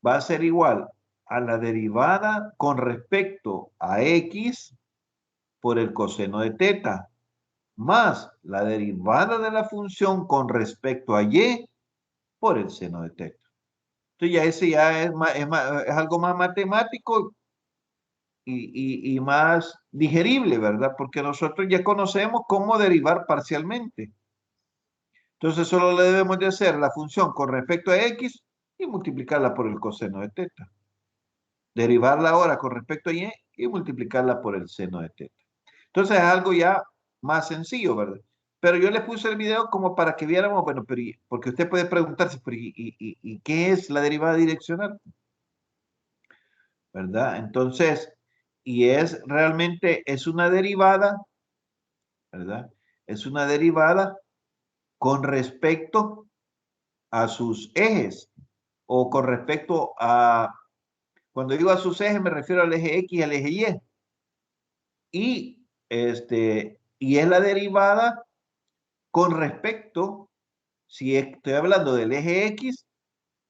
Speaker 1: va a ser igual a la derivada con respecto a x por el coseno de teta, más la derivada de la función con respecto a y por el seno de teta. Entonces ya ese ya es algo más matemático y más digerible, ¿verdad? Porque nosotros ya conocemos cómo derivar parcialmente. Entonces solo le debemos de hacer la función con respecto a x y multiplicarla por el coseno de teta. Derivarla ahora con respecto a y multiplicarla por el seno de teta. Entonces es algo ya más sencillo, ¿verdad? Pero yo le puse el video como para que viéramos, bueno, pero porque usted puede preguntarse, pero ¿y qué es la derivada direccional? ¿Verdad? Entonces, y es realmente, es una derivada, ¿verdad? Es una derivada con respecto a sus ejes o con respecto a, cuando digo a sus ejes me refiero al eje X y al eje Y. Y es la derivada con respecto, si estoy hablando del eje X,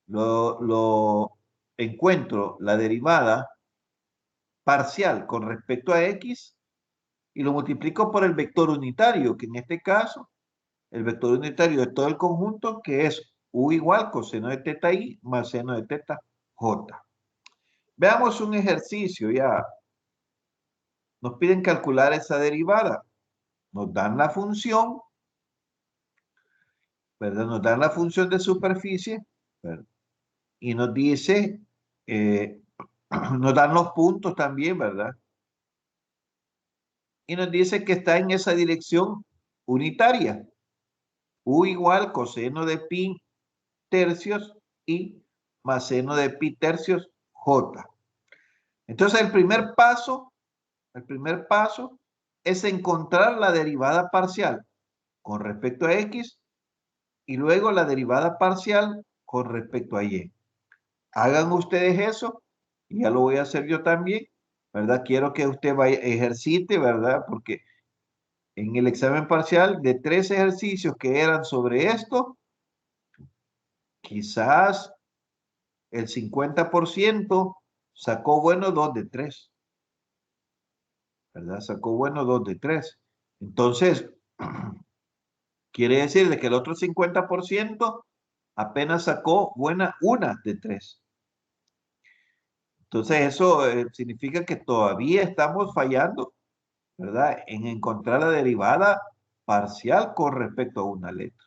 Speaker 1: lo encuentro la derivada parcial con respecto a X y lo multiplico por el vector unitario, que en este caso, el vector unitario de todo el conjunto, que es U igual coseno de teta I más seno de teta J. Veamos un ejercicio ya. Nos piden calcular esa derivada. Nos dan la función, ¿verdad? Nos dan la función de superficie, ¿verdad? Y nos dice, nos dan los puntos también, ¿verdad? Y nos dice que está en esa dirección unitaria. U igual coseno de pi tercios y más seno de pi tercios j. Entonces el primer paso es encontrar la derivada parcial con respecto a x y luego la derivada parcial con respecto a y. Hagan ustedes eso y ya lo voy a hacer yo también, ¿verdad? Quiero que usted vaya, ejercite, ¿verdad? Porque en el examen parcial de 3 ejercicios que eran sobre esto, quizás el 50% sacó bueno 2 de 3, ¿verdad? Sacó bueno 2 de 3. Entonces, quiere decir de que el otro 50% apenas sacó buena 1 de 3. Entonces, eso significa que todavía estamos fallando, ¿verdad? En encontrar la derivada parcial con respecto a una letra.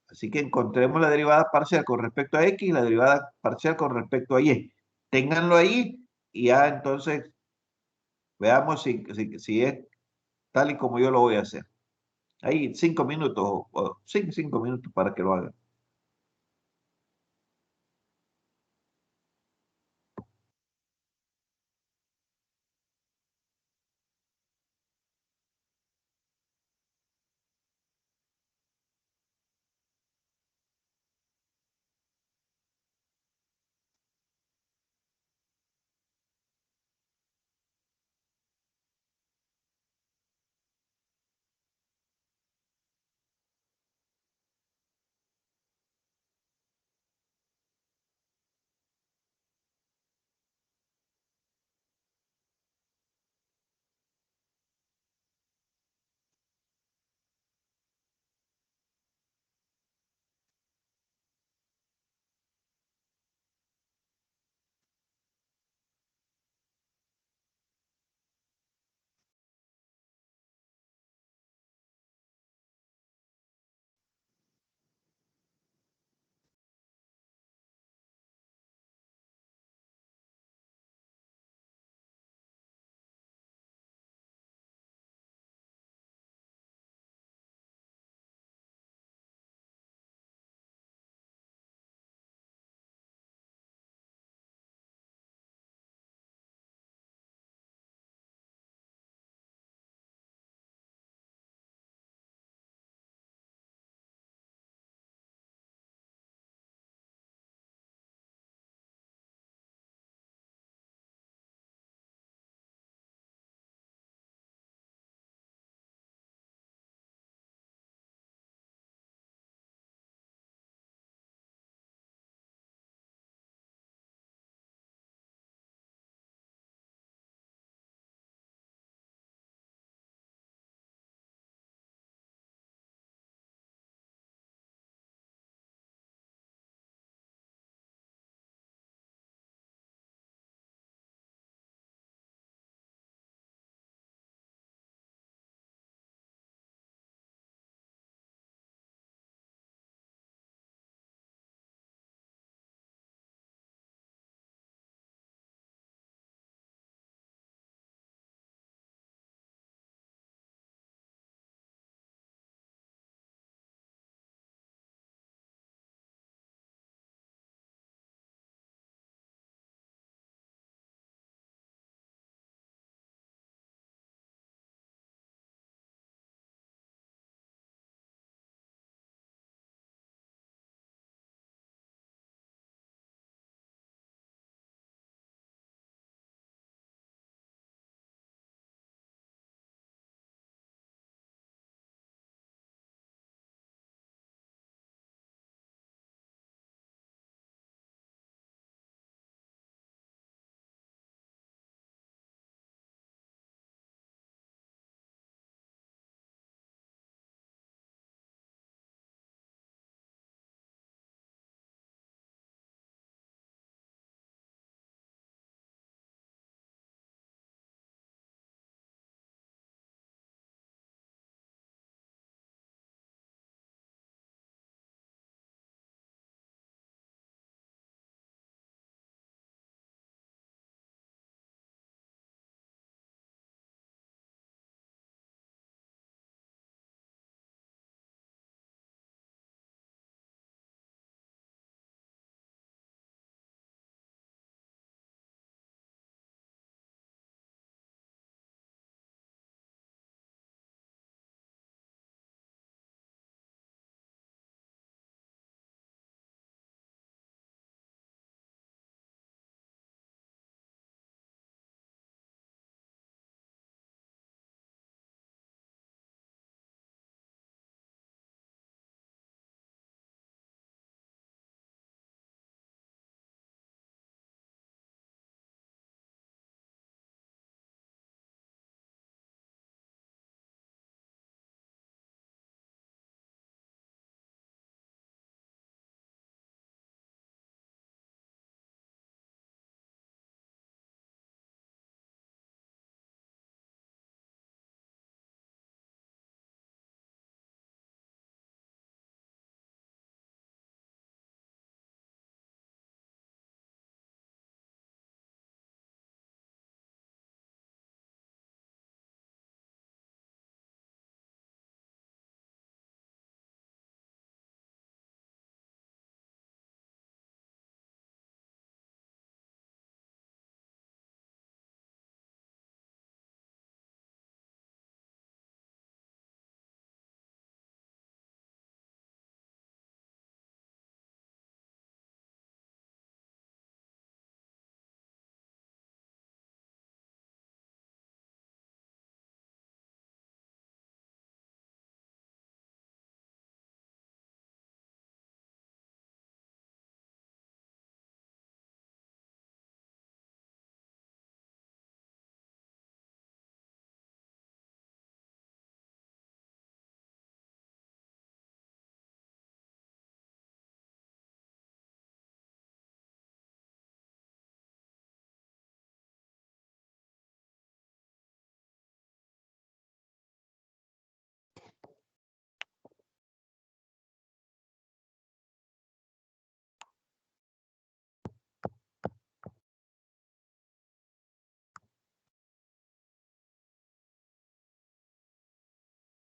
Speaker 1: Así que encontremos la derivada parcial con respecto a x y la derivada parcial con respecto a y. Ténganlo ahí y ya entonces veamos si es tal y como yo lo voy a hacer. Ahí 5 minutos o 5 minutos para que lo hagan.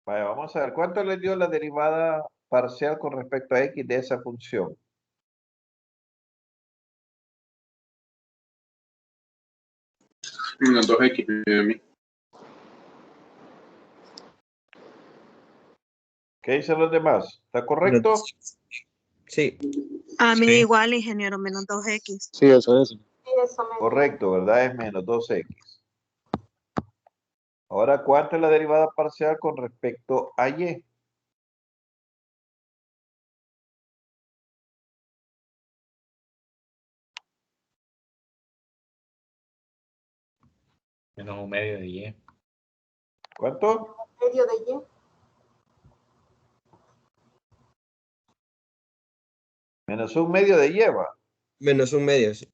Speaker 1: Vaya, vamos a ver, ¿cuánto le dio la derivada parcial con respecto a x de esa función?
Speaker 7: Menos 2x me dio a mí.
Speaker 1: ¿Qué dicen los demás? ¿Está correcto?
Speaker 8: Sí.
Speaker 9: A mí
Speaker 2: Sí.
Speaker 9: igual, ingeniero, menos 2x.
Speaker 2: Sí, eso es.
Speaker 1: Correcto, ¿verdad? Es menos 2x. Ahora, ¿cuánto es la derivada parcial con respecto a y?
Speaker 2: Menos un medio de y.
Speaker 1: ¿Cuánto?
Speaker 10: Medio de y.
Speaker 1: Menos un medio de lleva.
Speaker 8: Menos un medio, sí.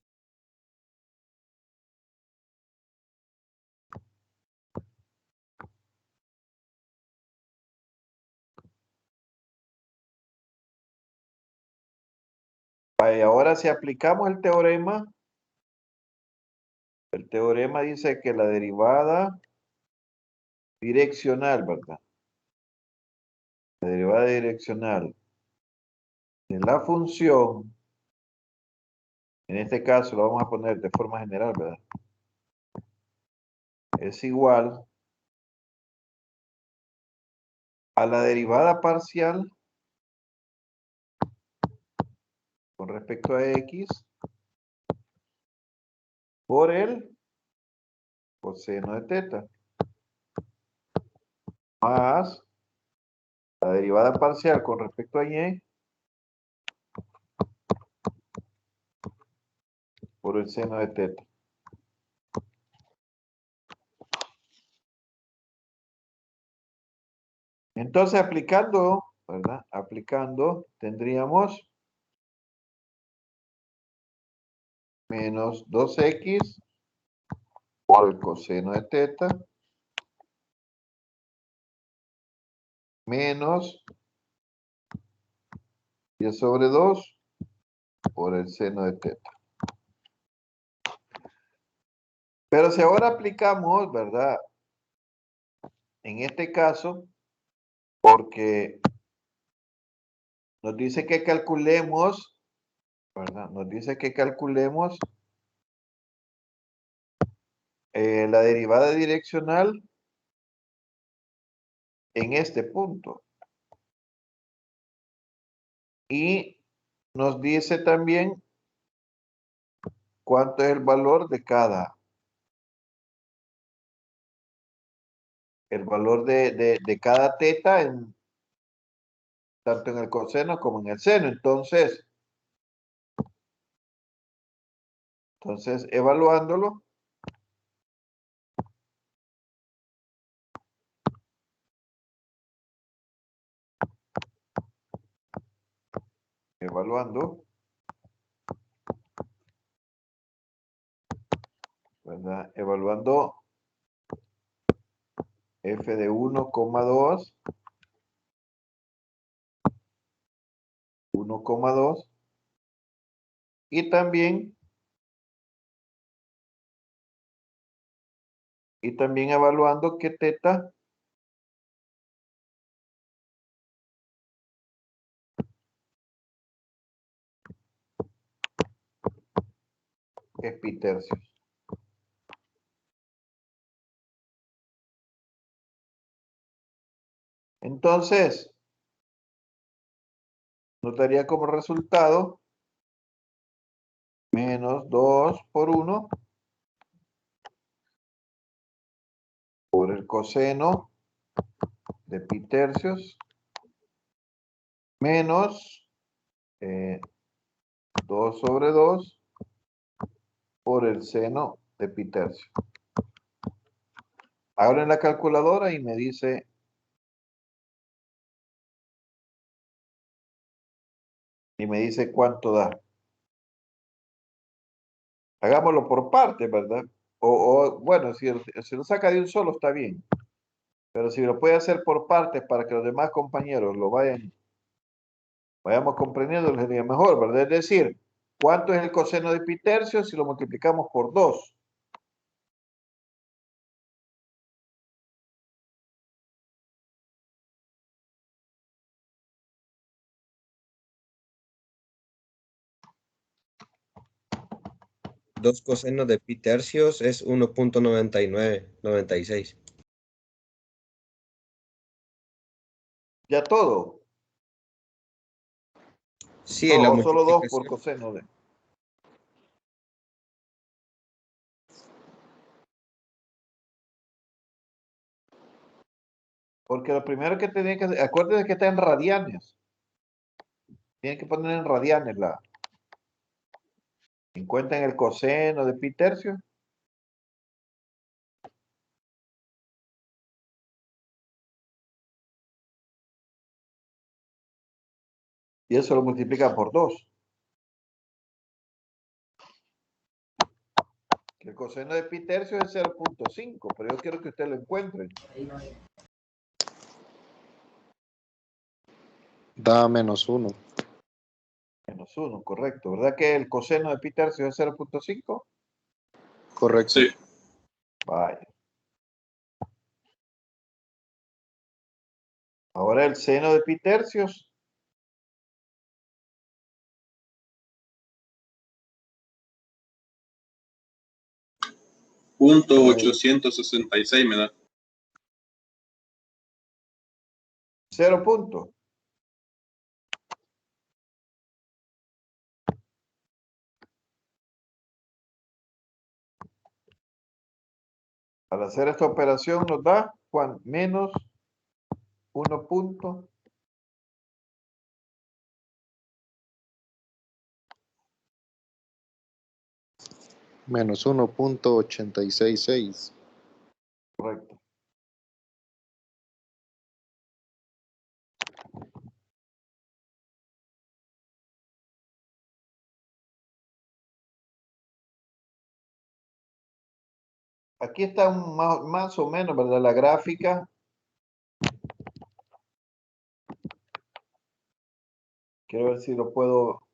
Speaker 1: Vaya, ahora si aplicamos el teorema dice que la derivada direccional, ¿verdad? La derivada direccional de la función, en este caso lo vamos a poner de forma general, ¿verdad? Es igual a la derivada parcial con respecto a x por el coseno de teta más la derivada parcial con respecto a y por el seno de teta. Entonces, aplicando, ¿verdad? Aplicando, tendríamos menos 2x por el coseno de teta menos 10 sobre 2 por el seno de teta. Pero si ahora aplicamos, ¿verdad? En este caso, porque nos dice que calculemos, ¿verdad? Nos dice que calculemos la derivada direccional en este punto. Y nos dice también cuánto es el valor de cada, cada teta, tanto en el coseno como en el seno. Entonces evaluándolo, ¿verdad? Evaluando f de 1,2, 1,2 y también evaluando que teta es pi tercios. Entonces, nos daría como resultado menos 2 por 1 por el coseno de pi tercios menos 2 sobre 2 por el seno de pi tercio. Ahora en la calculadora y me dice cuánto da. Hagámoslo por partes, ¿verdad? Bueno, si lo saca de un solo está bien. Pero si lo puede hacer por partes para que los demás compañeros lo vayamos comprendiendo, sería mejor, ¿verdad? Es decir, ¿cuánto es el coseno de pi tercios si lo multiplicamos por 2?
Speaker 8: 2 cosenos de pi tercios es 1.9996.
Speaker 1: Ya todo.
Speaker 8: Sí, la
Speaker 1: O solo 2 por
Speaker 8: multiplicación.
Speaker 1: coseno de. Porque lo primero que tenía que hacer, acuérdense que está en radianes. Tienen que poner en radianes la. Encuentren el coseno de pi tercio. Y eso lo multiplican por 2. El coseno de pi tercio es 0.5, pero yo quiero que ustedes lo encuentren.
Speaker 4: Da -1.
Speaker 1: -1, correcto. ¿Verdad que el coseno de pi tercio es 0.5?
Speaker 4: Correcto.
Speaker 7: Sí.
Speaker 1: Vaya. Ahora el seno de pi tercios.
Speaker 7: Punto 866 me da.
Speaker 1: 0 punto. Al hacer esta operación nos da, Juan, menos 1 punto.
Speaker 4: Menos 1.866.
Speaker 1: Correcto. Aquí está más o menos, ¿verdad? La gráfica. Quiero ver si lo puedo.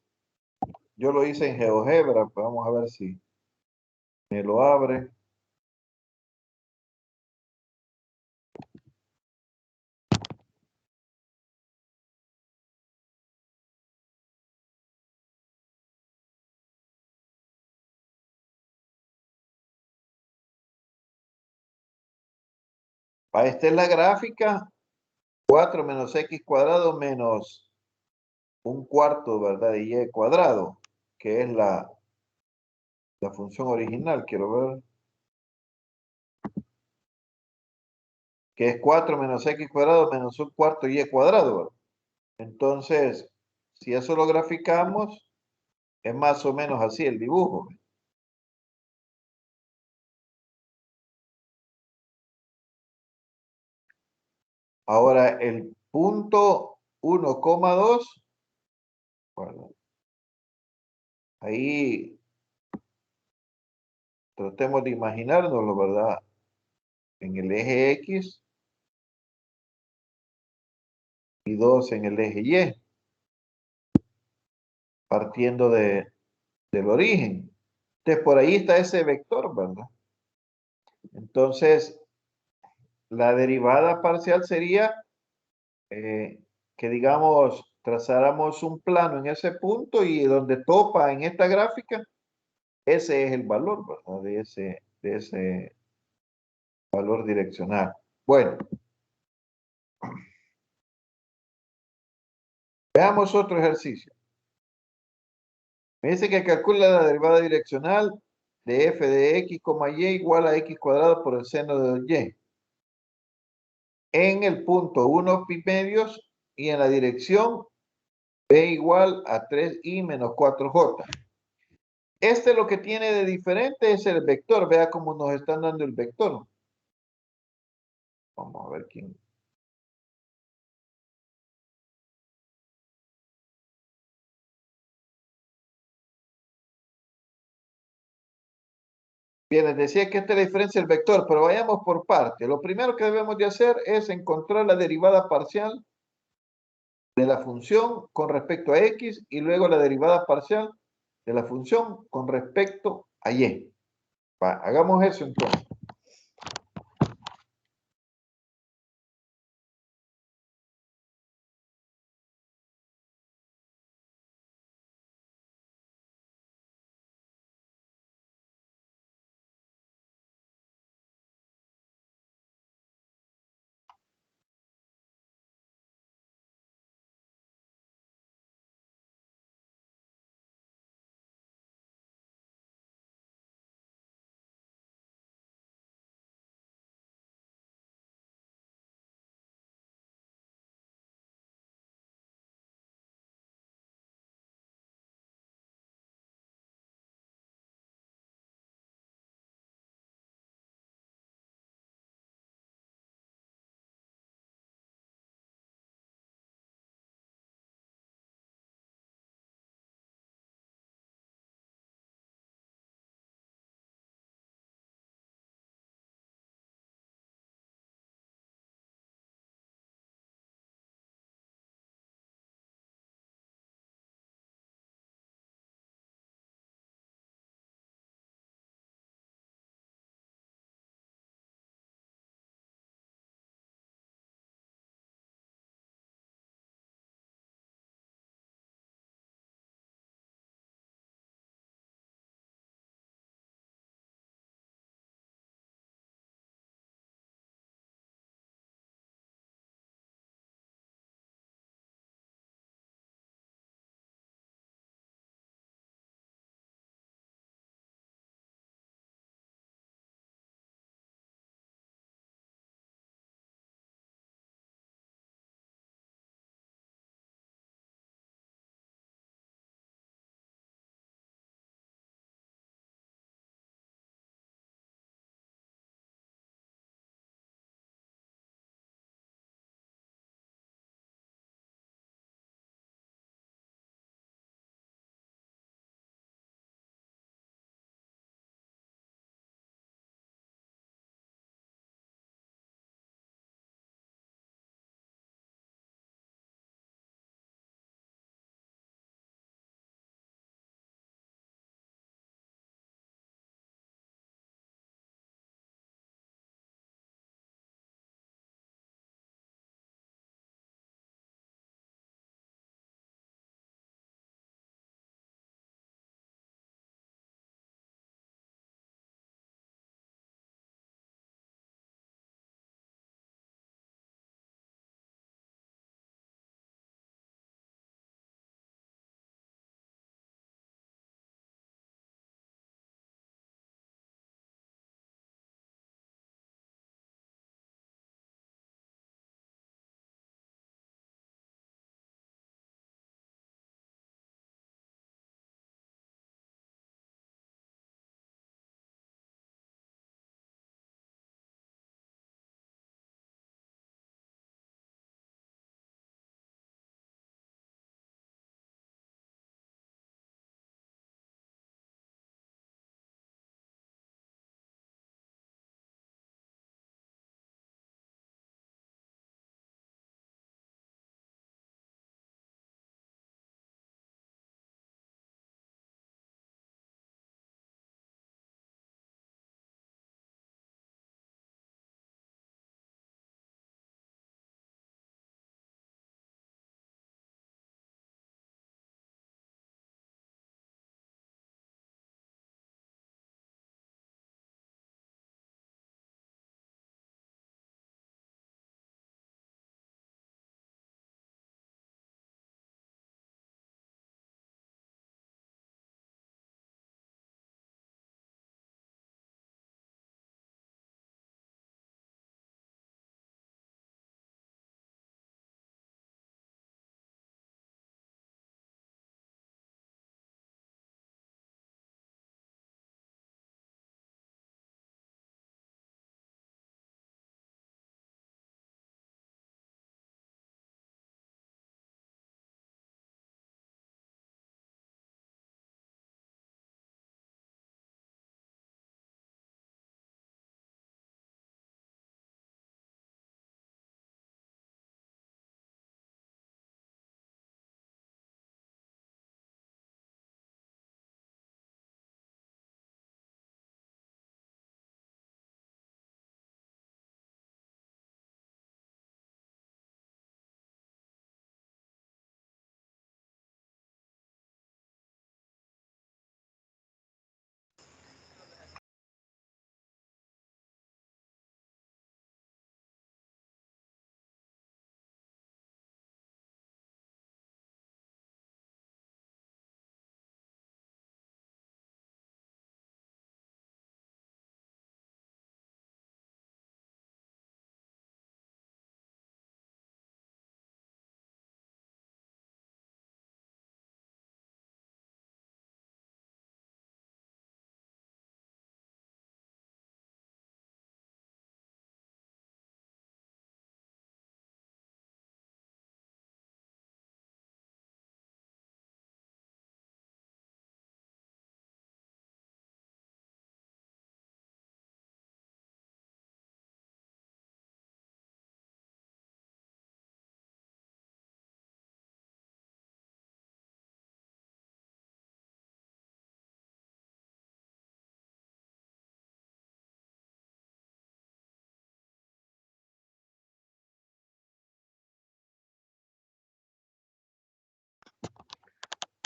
Speaker 1: Yo lo hice en GeoGebra, pues vamos a ver si me lo abre. Esta es la gráfica. 4 menos x cuadrado menos un cuarto, ¿verdad? De y cuadrado, que es la función original. Quiero ver. Que es 4 menos x cuadrado menos un cuarto y cuadrado, ¿verdad? Entonces, si eso lo graficamos, es más o menos así el dibujo. Ahora, el punto 1,2, bueno, ahí tratemos de imaginárnoslo, ¿verdad? En el eje X y 2 en el eje Y, partiendo del origen. Entonces, por ahí está ese vector, ¿verdad? Entonces, la derivada parcial sería que, digamos, trazáramos un plano en ese punto y donde topa en esta gráfica, ese es el valor, ¿verdad? De ese valor direccional. Bueno, veamos otro ejercicio. Me dice que calcula la derivada direccional de f de x, y igual a x cuadrado por el seno de y. En el punto 1 pi medios y en la dirección b igual a 3i menos 4j. Este lo que tiene de diferente es el vector. Vea cómo nos están dando el vector. Vamos a ver quién. Bien, les decía que esta es la diferencia del vector, pero vayamos por parte. Lo primero que debemos de hacer es encontrar la derivada parcial de la función con respecto a x y luego la derivada parcial de la función con respecto a y. Hagamos eso entonces.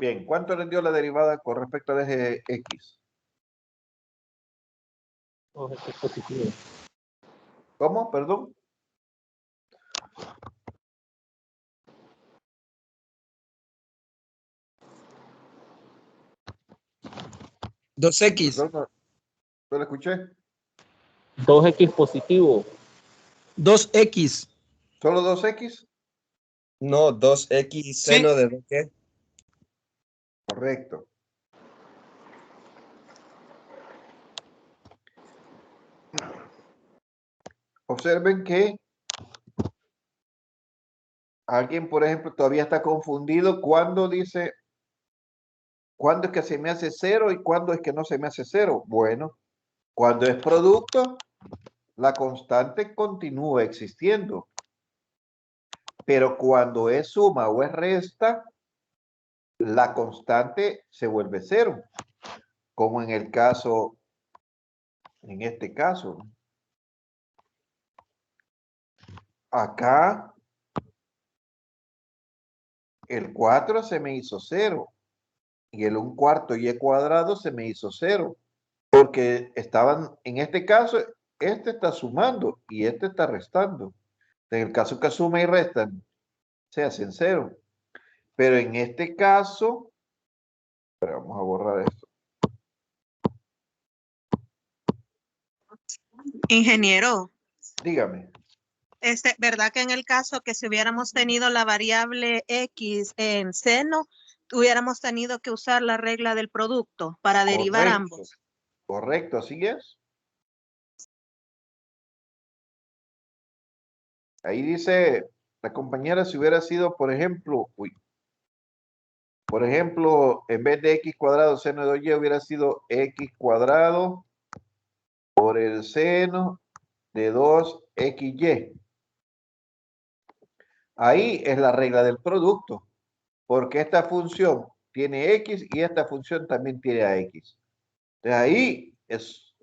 Speaker 1: Bien, ¿cuánto les dio la derivada con respecto al eje X?
Speaker 10: 2x positivo.
Speaker 1: ¿Cómo? Perdón. Perdón, no lo escuché.
Speaker 10: 2x positivo.
Speaker 11: 2x.
Speaker 1: ¿Solo 2x?
Speaker 8: No, 2x seno de 2y.
Speaker 1: Correcto. Observen que alguien, por ejemplo, todavía está confundido cuando dice, ¿cuándo es que se me hace 0 y cuándo es que no se me hace 0? Bueno, cuando es producto, la constante continúa existiendo. Pero cuando es suma o es resta, la constante se vuelve 0. Como en el caso, en este caso. Acá, el 4 se me hizo 0. Y el 1/4 y cuadrado se me hizo 0. Porque estaban, en este caso, este está sumando y este está restando. En el caso que suma y restan, se hacen 0. Pero en este caso, vamos a borrar esto.
Speaker 9: Ingeniero,
Speaker 1: Dígame.
Speaker 9: ¿verdad que en el caso que si hubiéramos tenido la variable X en seno, hubiéramos tenido que usar la regla del producto para derivar
Speaker 1: Correcto.
Speaker 9: ambos?
Speaker 1: Correcto, así es. Ahí dice la compañera si hubiera sido, por ejemplo, en vez de x cuadrado seno de 2y hubiera sido x cuadrado por el seno de 2xy. Ahí es la regla del producto, porque esta función tiene x y esta función también tiene a x. Entonces ahí es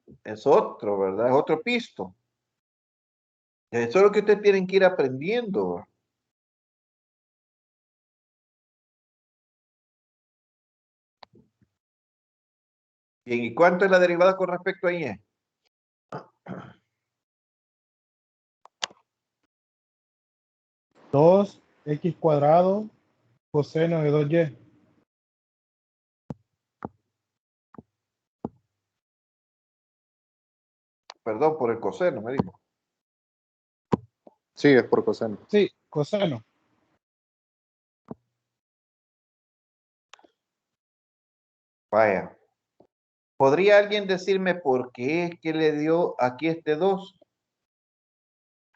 Speaker 1: otro, ¿verdad? Es otro pisto. Eso es lo que ustedes tienen que ir aprendiendo. Bien, ¿y cuánto es la derivada con respecto a y?
Speaker 12: 2x cuadrado coseno de 2y.
Speaker 1: Perdón, por el coseno, me dijo.
Speaker 4: Sí, es por coseno.
Speaker 12: Sí, coseno.
Speaker 1: Vaya. ¿Podría alguien decirme por qué es que le dio aquí este 2?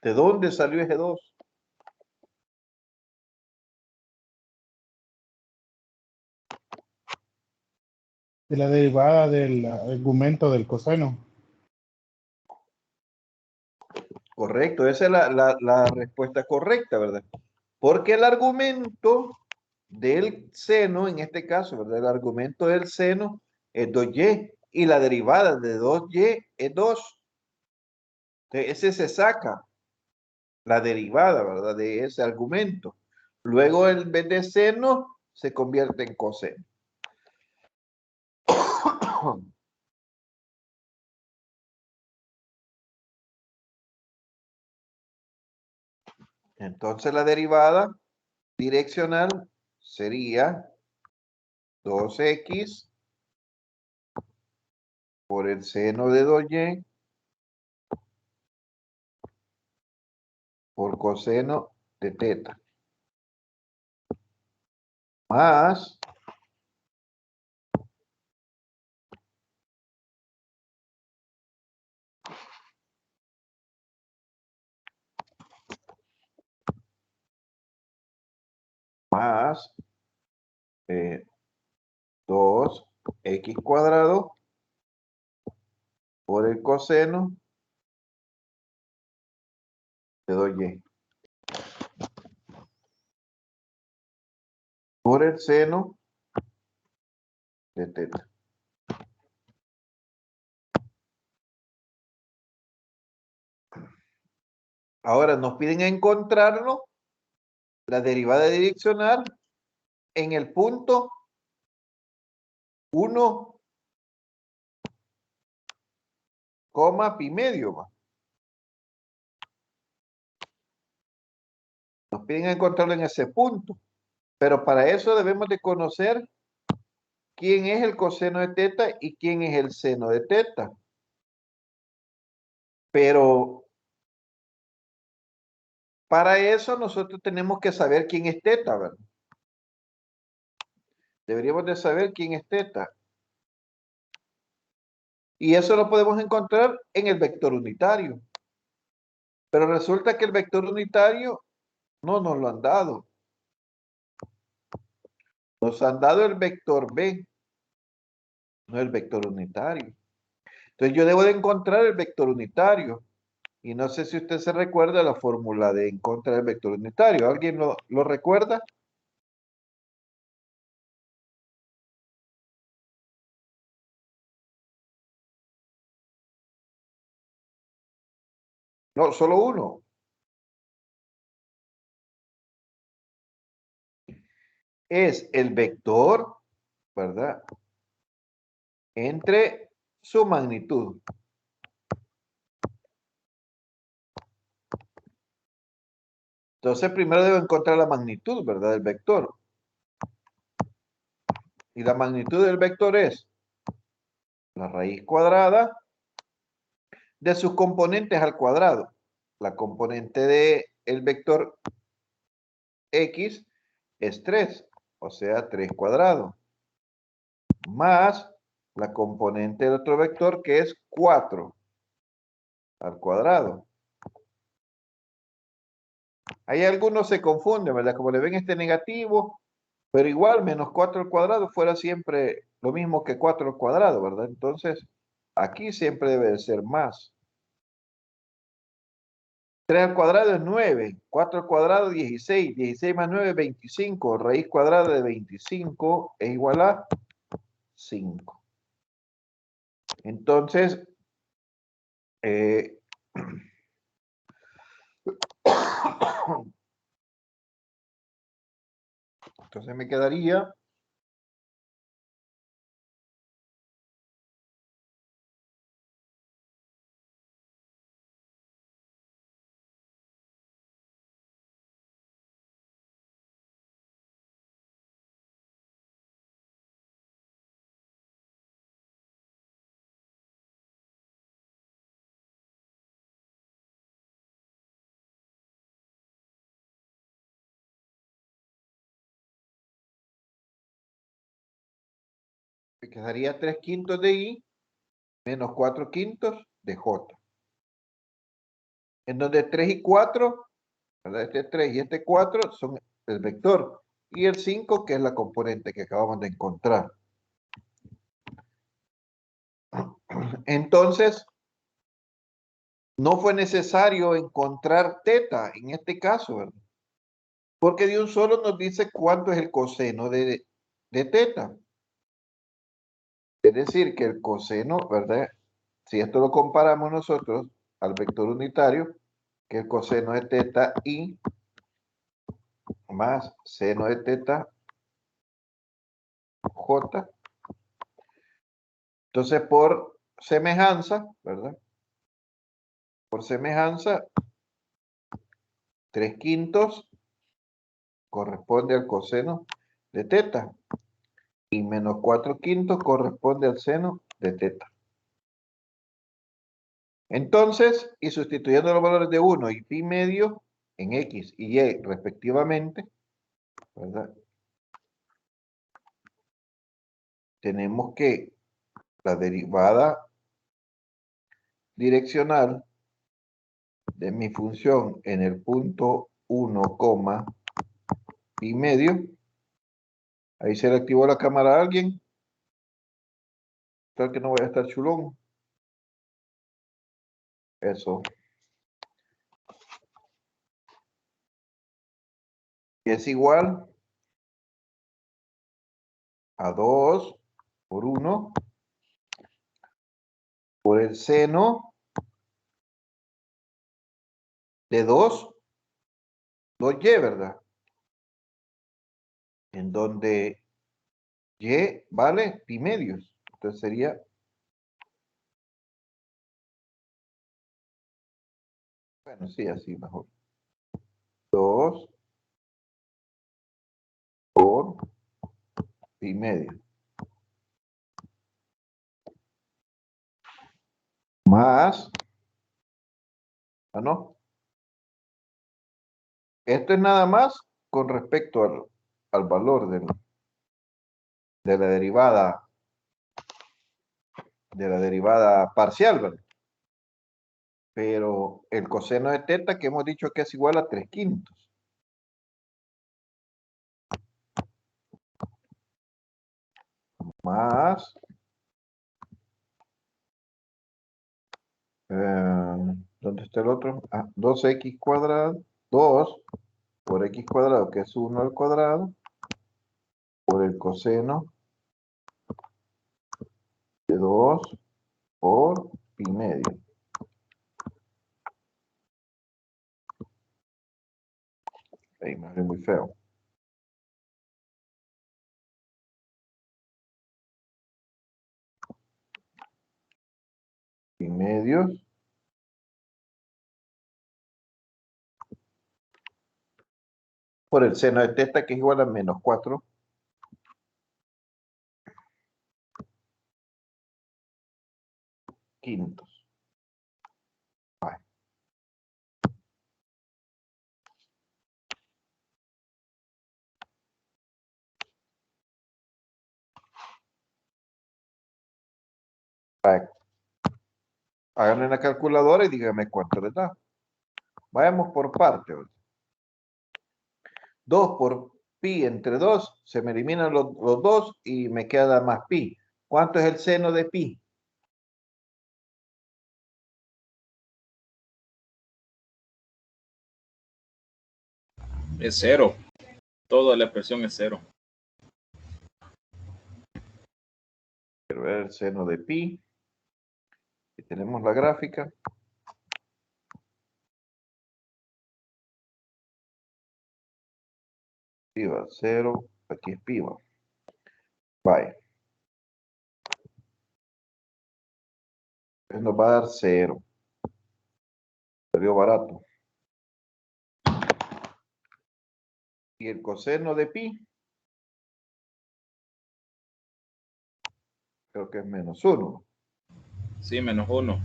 Speaker 1: ¿De dónde salió ese 2?
Speaker 12: De la derivada del argumento del coseno.
Speaker 1: Correcto, esa es la respuesta correcta, ¿verdad? Porque el argumento del seno, en este caso, ¿verdad? El argumento del seno es 2y y la derivada de 2y es 2. Entonces, ese se saca la derivada, ¿verdad? De ese argumento. Luego, en vez de seno, se convierte en coseno. Entonces, la derivada direccional sería 2x por el seno de 2y por coseno de teta. Más más 2x cuadrado por el coseno de 2y por el seno de teta. Ahora nos piden encontrarlo, la derivada direccional en el punto 1, coma pi medio. ¿Va? Nos piden encontrarlo en ese punto. Pero para eso debemos de conocer quién es el coseno de teta y quién es el seno de teta. Pero para eso nosotros tenemos que saber quién es teta, ¿verdad? Deberíamos de saber quién es teta. Y eso lo podemos encontrar en el vector unitario. Pero resulta que el vector unitario no nos lo han dado. Nos han dado el vector B, no el vector unitario. Entonces yo debo de encontrar el vector unitario. Y no sé si usted se recuerda la fórmula de encontrar el vector unitario. ¿Alguien lo recuerda? No, solo uno. Es el vector, ¿verdad? Entre su magnitud. Entonces primero debo encontrar la magnitud, ¿verdad? Del vector. Y la magnitud del vector es la raíz cuadrada de sus componentes al cuadrado. La componente del vector X es 3, o sea, 3 cuadrado. Más la componente del otro vector que es 4 al cuadrado. Hay algunos se confunden, ¿verdad? Como le ven este negativo, pero igual menos 4 al cuadrado fuera siempre lo mismo que 4 al cuadrado, ¿verdad? Entonces, aquí siempre debe de ser más. 3 al cuadrado es 9, 4 al cuadrado 16, 16 más 9 es 25, raíz cuadrada de 25 es igual a 5. Entonces, entonces me quedaría me quedaría 3 quintos de I menos 4 quintos de J. En donde 3 y 4, ¿verdad? Este 3 y este 4 son el vector. Y el 5, que es la componente que acabamos de encontrar. Entonces, no fue necesario encontrar teta en este caso, ¿verdad? Porque de un solo nos dice cuánto es el coseno de teta. Es decir, que el coseno, ¿verdad? Si esto lo comparamos nosotros al vector unitario, que el coseno de teta I más seno de teta J. Entonces, por semejanza, ¿verdad? Por semejanza, 3 quintos corresponde al coseno de teta y menos 4 quintos corresponde al seno de teta. Entonces, y sustituyendo los valores de 1 y pi medio en X y Y respectivamente, ¿verdad? Tenemos que la derivada direccional de mi función en el punto 1, pi medio. Ahí se le activó la cámara a alguien. Tal que no voy a estar chulón. Eso. Es igual a 2 por 1 por el seno de 2y, ¿verdad? En donde Y vale pi medios. Entonces sería bueno, sí, así mejor. 2 por pi medio. Más, no. Esto es nada más con respecto al valor de la derivada parcial, ¿verdad? Pero el coseno de teta que hemos dicho que es igual a 3/5. Más ¿dónde está el otro? 2x cuadrado, 2 por x cuadrado, que es 1 al cuadrado, por el coseno de 2 por pi medio. Ahí me ve muy feo. Pi medios por el seno de teta, que es igual a menos 4 quintos. Vale. Vale. Háganlo en la calculadora y díganme cuánto les da. Vayamos por parte. 2 por pi entre 2, se me eliminan los 2 y me queda más pi. ¿Cuánto es el seno de pi?
Speaker 2: Es 0. Toda la expresión es 0.
Speaker 1: Quiero ver el seno de pi. Aquí tenemos la gráfica. Pi va 0, aquí es pi va. Vaya. Entonces nos va a dar 0. Salió barato. Y el coseno de pi, creo que es menos 1.
Speaker 2: Sí, menos 1.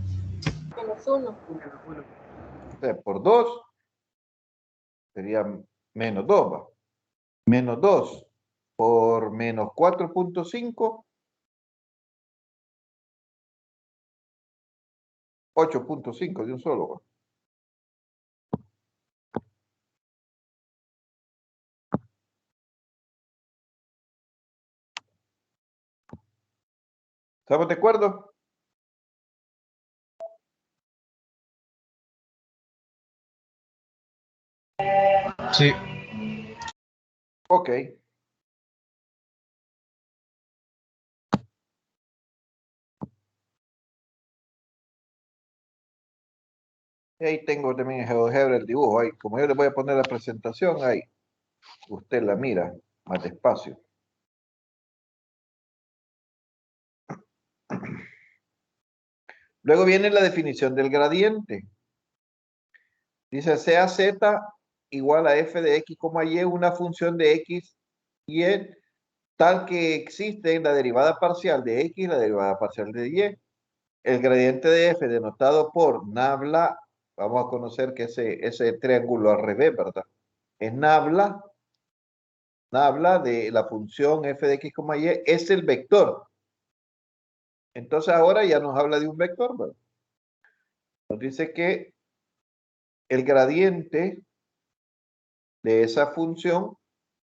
Speaker 9: Menos 1.
Speaker 1: O sea, por 2 sería menos 2, va. Menos 2 por menos 4.5, 8.5 de un solo, va. ¿Estamos de acuerdo?
Speaker 11: Sí.
Speaker 1: Ok. Y ahí tengo también en GeoGebra el dibujo. Ahí, como yo le voy a poner la presentación, ahí usted la mira más despacio. Luego viene la definición del gradiente. Dice sea z igual a f de x, y, una función de x y tal que existe en la derivada parcial de x y la derivada parcial de y. El gradiente de f denotado por nabla, vamos a conocer que ese triángulo al revés, ¿verdad? Es nabla de la función f de x, y es el vector. Entonces ahora ya nos habla de un vector, ¿verdad? Nos dice que el gradiente de esa función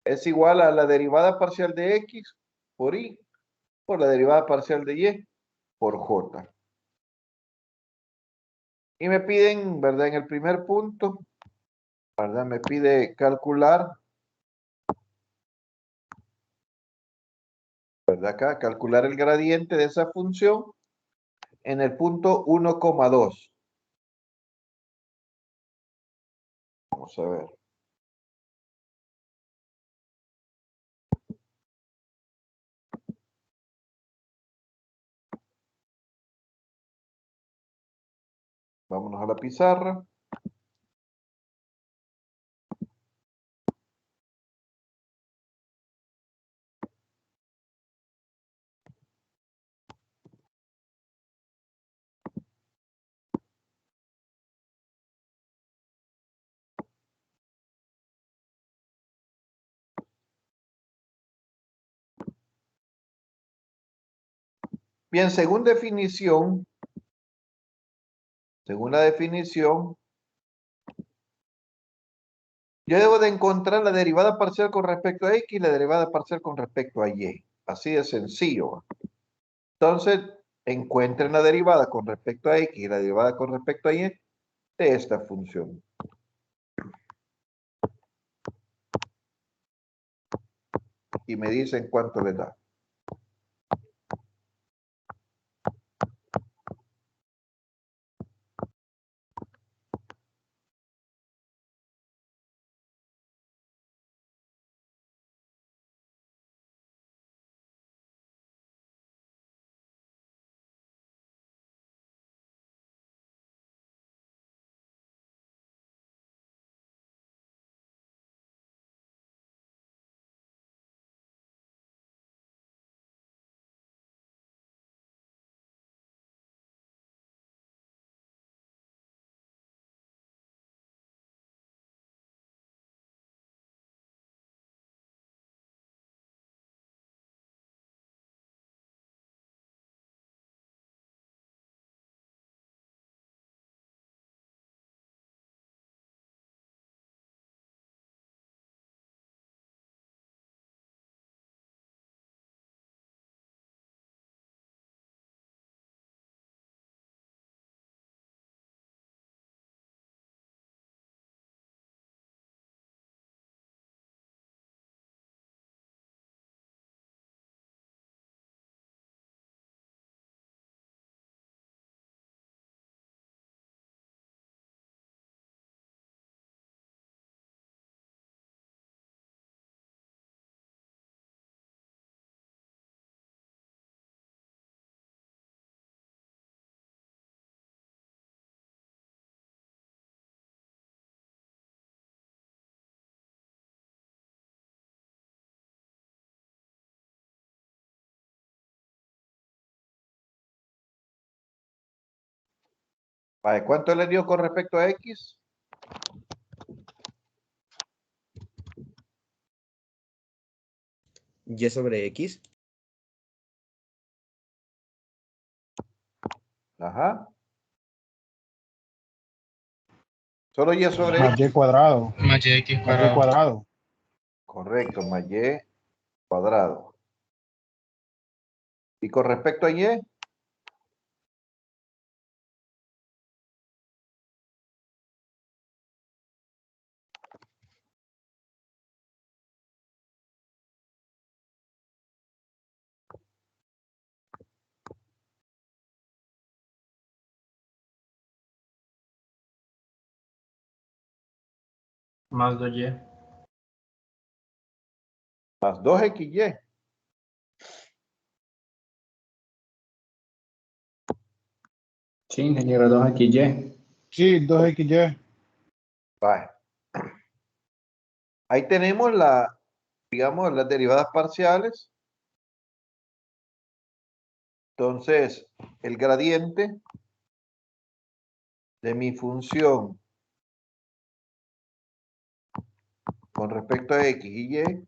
Speaker 1: es igual a la derivada parcial de x por y por la derivada parcial de y por j. Y me piden, ¿verdad? En el primer punto, ¿verdad? Me pide calcular, ¿verdad? Acá, calcular el gradiente de esa función en el punto 1,2. Vamos a ver. Vámonos a la pizarra. Bien, según la definición, yo debo de encontrar la derivada parcial con respecto a X y la derivada parcial con respecto a Y. Así de sencillo. Entonces, encuentren la derivada con respecto a X y la derivada con respecto a Y de esta función. Y me dicen cuánto les da. Vale, ¿cuánto le dio con respecto a X?
Speaker 8: Y sobre X.
Speaker 1: Ajá. Solo Y sobre
Speaker 12: Más
Speaker 1: X.
Speaker 12: Y cuadrado.
Speaker 13: Más y X
Speaker 12: Más Y cuadrado.
Speaker 1: Correcto, más Y cuadrado. Y con respecto a Y,
Speaker 3: Más 2Y.
Speaker 1: más 2XY.
Speaker 13: Sí, ingeniero, 2XY.
Speaker 12: Sí, 2XY.
Speaker 1: Vale. Ahí tenemos digamos, las derivadas parciales. Entonces, el gradiente de mi función con respecto a X y Y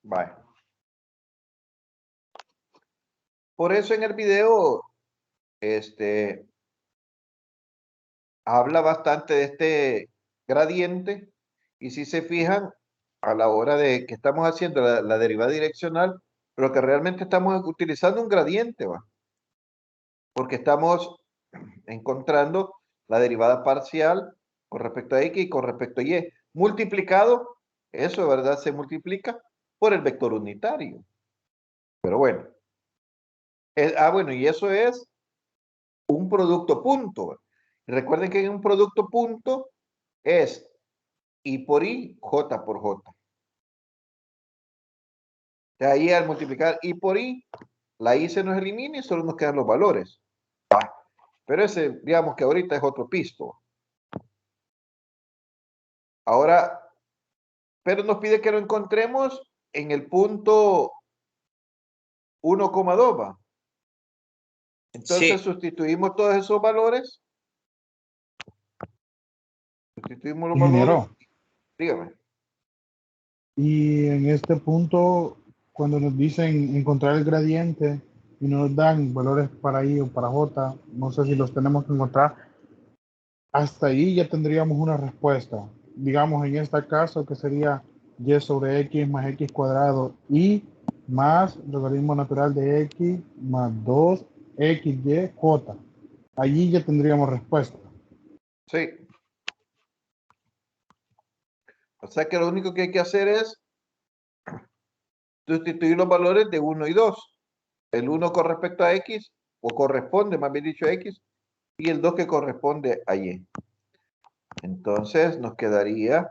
Speaker 1: vale. Por eso en el video, habla bastante de este gradiente y si se fijan, a la hora de que estamos haciendo la derivada direccional, Pero que realmente estamos utilizando un gradiente, ¿va? Porque estamos encontrando la derivada parcial con respecto a X y con respecto a Y. Multiplicado, eso de verdad se multiplica por el vector unitario. Pero bueno. Bueno, y eso es un producto punto. Recuerden que en un producto punto es I por I, J por J. De ahí al multiplicar I por I, la I se nos elimina y solo nos quedan los valores. Pero ese, digamos que ahorita es otro pisto. Ahora, pero nos pide que lo encontremos en el punto 1,2, ¿va? Entonces sustituimos todos esos valores. Sustituimos los valores.
Speaker 12: Ingeniero,
Speaker 1: Dígame.
Speaker 12: y en este punto, cuando nos dicen encontrar el gradiente y nos dan valores para I o para J, no sé si los tenemos que encontrar, hasta ahí ya tendríamos una respuesta. Digamos en este caso que sería Y sobre X más X cuadrado y más logaritmo natural de X más 2XY. Allí ya tendríamos respuesta.
Speaker 1: Sí. O sea que lo único que hay que hacer es sustituir los valores de 1 y 2. El 1 con respecto a X, o corresponde, más bien dicho, a X, y el 2 que corresponde a Y. Entonces nos quedaría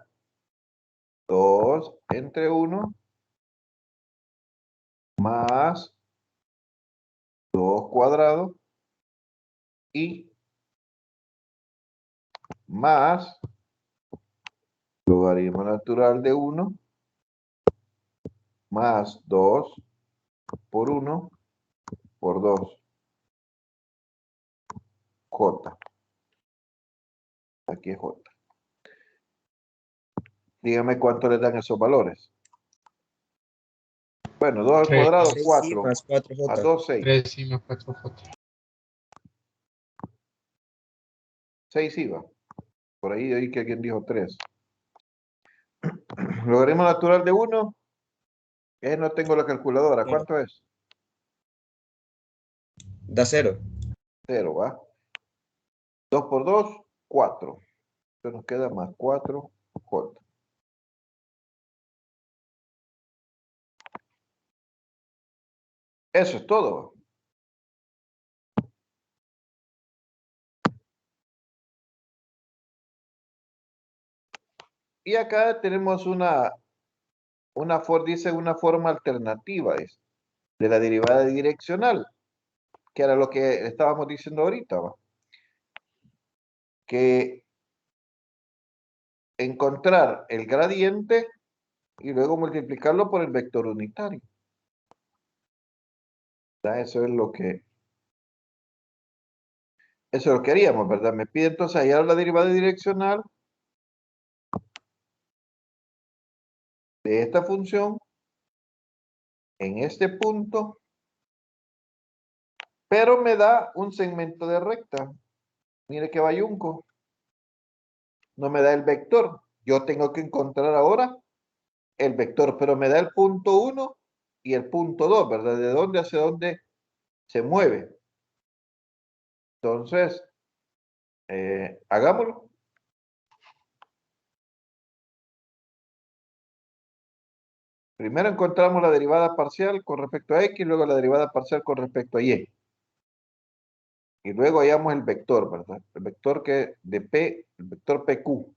Speaker 1: 2 entre 1 más 2 cuadrado y más logaritmo natural de 1 más 2 por 1 por 2 J. Aquí es J. Dígame cuánto le dan esos valores. Bueno, 2 al cuadrado, 4.
Speaker 8: Más 4J.
Speaker 1: A 2, 6.
Speaker 13: 3 y más 4J.
Speaker 1: 6 iba. Por ahí oí que alguien dijo 3. Logaritmo natural de 1. No tengo la calculadora. ¿Cuánto es?
Speaker 8: Da 0.
Speaker 1: 0, ¿va? 2 por 2, 4. Entonces nos queda más 4J. Eso es todo. Y acá tenemos dice una forma alternativa de la derivada direccional, que era lo que estábamos diciendo ahorita, ¿va? Que encontrar el gradiente y luego multiplicarlo por el vector unitario. Eso es lo que haríamos, ¿verdad? Me pide entonces hallar la derivada direccional de esta función en este punto, pero me da un segmento de recta. Mire qué bayunco. No me da el vector. Yo tengo que encontrar ahora el vector, pero me da el punto 1 y el punto 2, ¿verdad? De dónde hacia dónde se mueve. Entonces, hagámoslo. Primero encontramos la derivada parcial con respecto a X, luego la derivada parcial con respecto a Y. Y luego hallamos el vector, ¿verdad? El vector de P, el vector PQ.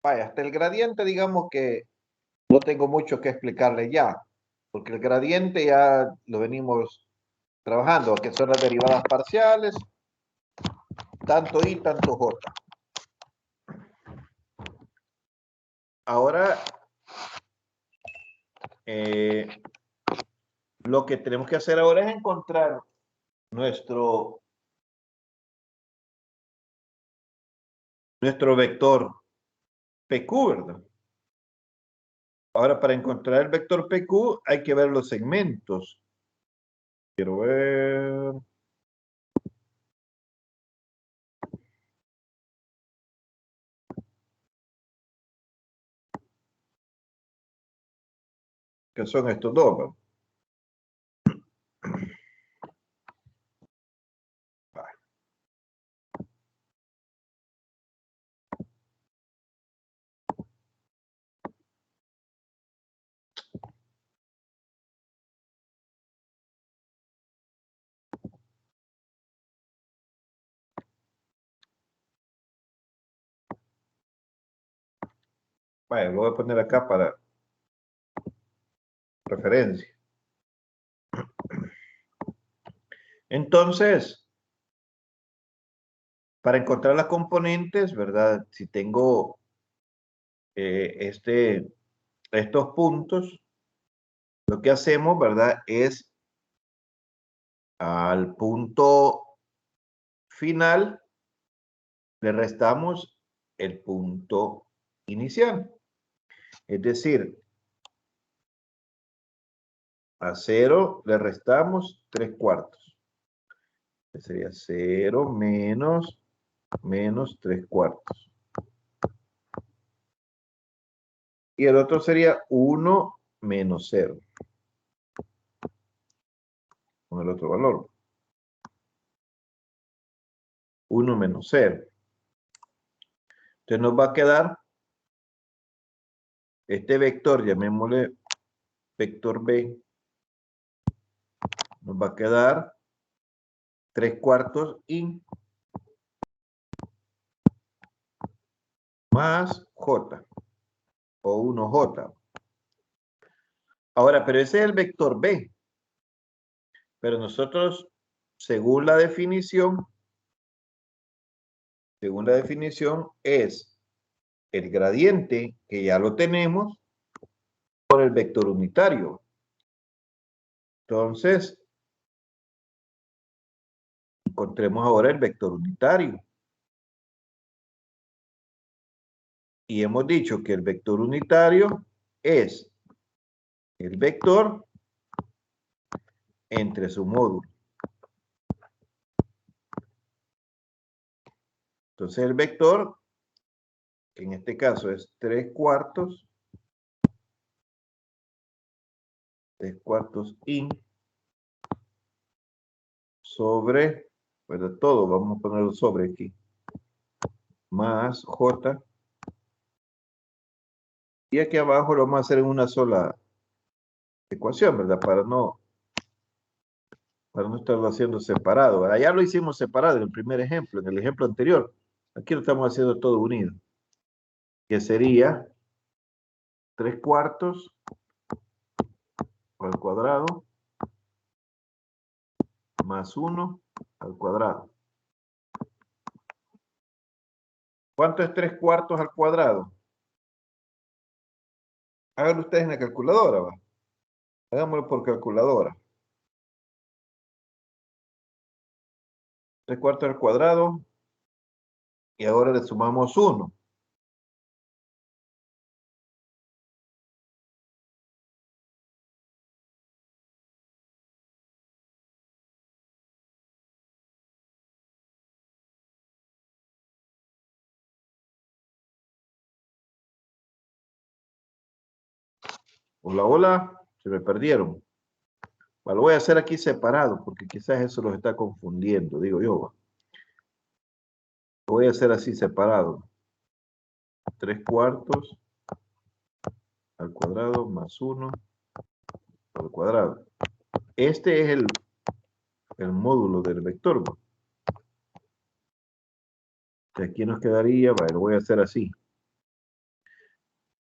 Speaker 1: Vaya, hasta el gradiente, digamos que no tengo mucho que explicarle ya, porque el gradiente ya lo venimos trabajando, que son las derivadas parciales, tanto I, tanto J. Ahora, lo que tenemos que hacer ahora es encontrar nuestro vector PQ, ¿verdad? Ahora, para encontrar el vector PQ hay que ver los segmentos. Quiero ver. ¿Qué son estos dos? ¿Verdad? Vaya, lo voy a poner acá para referencia. Entonces, para encontrar las componentes, ¿verdad? Si tengo estos puntos, lo que hacemos, ¿verdad? Es al punto final, le restamos el punto inicial. Es decir, a 0 le restamos 3/4. Sería 0 menos 3/4. Y el otro sería 1 menos 0. Con el otro valor. 1 menos 0. Entonces nos va a quedar este vector, llamémosle vector B. Nos va a quedar 3/4 I más J o 1J. Ahora, pero ese es el vector B. Pero nosotros, según la definición, es el gradiente, que ya lo tenemos, por el vector unitario. Entonces, encontremos ahora el vector unitario. Y hemos dicho que el vector unitario es el vector entre su módulo. Entonces el vector, que en este caso es 3/4 I sobre, bueno, todo, vamos a ponerlo sobre aquí, más J. Y aquí abajo lo vamos a hacer en una sola ecuación, ¿verdad? Para no estarlo haciendo separado, ¿verdad? Ya lo hicimos separado en el primer ejemplo, en el ejemplo anterior. Aquí lo estamos haciendo todo unido. Que sería 3/4 al cuadrado más 1 al cuadrado. ¿Cuánto es 3/4 al cuadrado? Háganlo ustedes en la calculadora, ¿va? Hagámoslo por calculadora. 3/4 al cuadrado. Y ahora le sumamos 1. Hola, hola. Se me perdieron. Bueno, lo voy a hacer aquí separado porque quizás eso los está confundiendo, digo yo. ¿Va? Lo voy a hacer así separado. 3/4 al cuadrado más 1 al cuadrado. Este es el módulo del vector. ¿Va? Aquí nos quedaría, vale, lo voy a hacer así.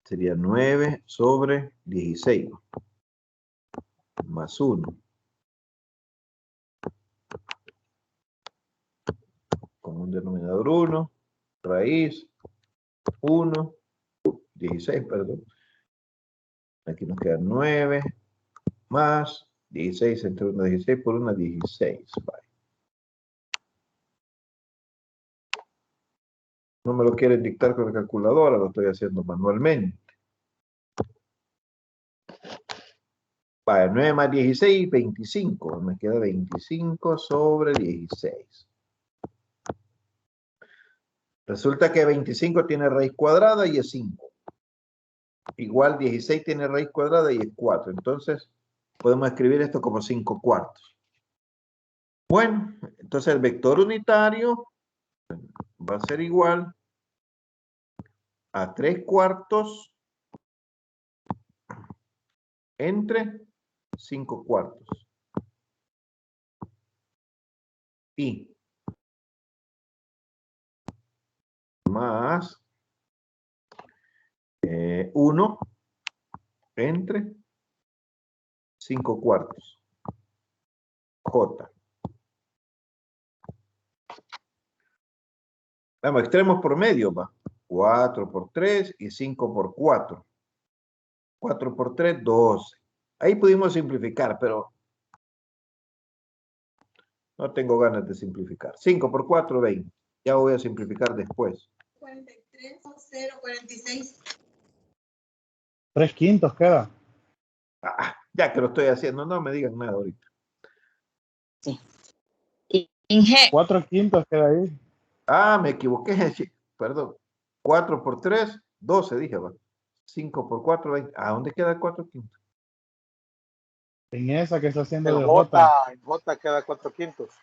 Speaker 1: Sería 9 sobre 16. Más 1. Con un denominador 1. Raíz 1. 16, perdón. Aquí nos queda 9 más 16 entre una 16 por una 16. Vale. No me lo quieren dictar con la calculadora, lo estoy haciendo manualmente. Vale, 9 más 16, 25. Me queda 25 sobre 16. Resulta que 25 tiene raíz cuadrada y es 5. Igual 16 tiene raíz cuadrada y es 4. Entonces, podemos escribir esto como 5 cuartos. Bueno, entonces el vector unitario va a ser igual a 3 cuartos entre 5 cuartos. Y más 1 entre 5 cuartos. J. Vamos, extremos por medio, va. 4 por 3 y 5 por 4. 4 por 3, 12. Ahí pudimos simplificar, pero no tengo ganas de simplificar. 5 por 4, 20. Ya voy a simplificar después.
Speaker 9: 43, 0, 46.
Speaker 12: 3 quintos queda.
Speaker 1: Ya que lo estoy haciendo, no me digan nada ahorita.
Speaker 9: Sí.
Speaker 12: 4 quintos queda ahí.
Speaker 1: Ah, me equivoqué. Perdón. 4 por 3, 12, dije, va. 5 por 4, 20. ¿A dónde queda 4 quintos?
Speaker 12: En esa que está haciendo
Speaker 14: El
Speaker 12: de
Speaker 14: J, en J queda 4 quintos.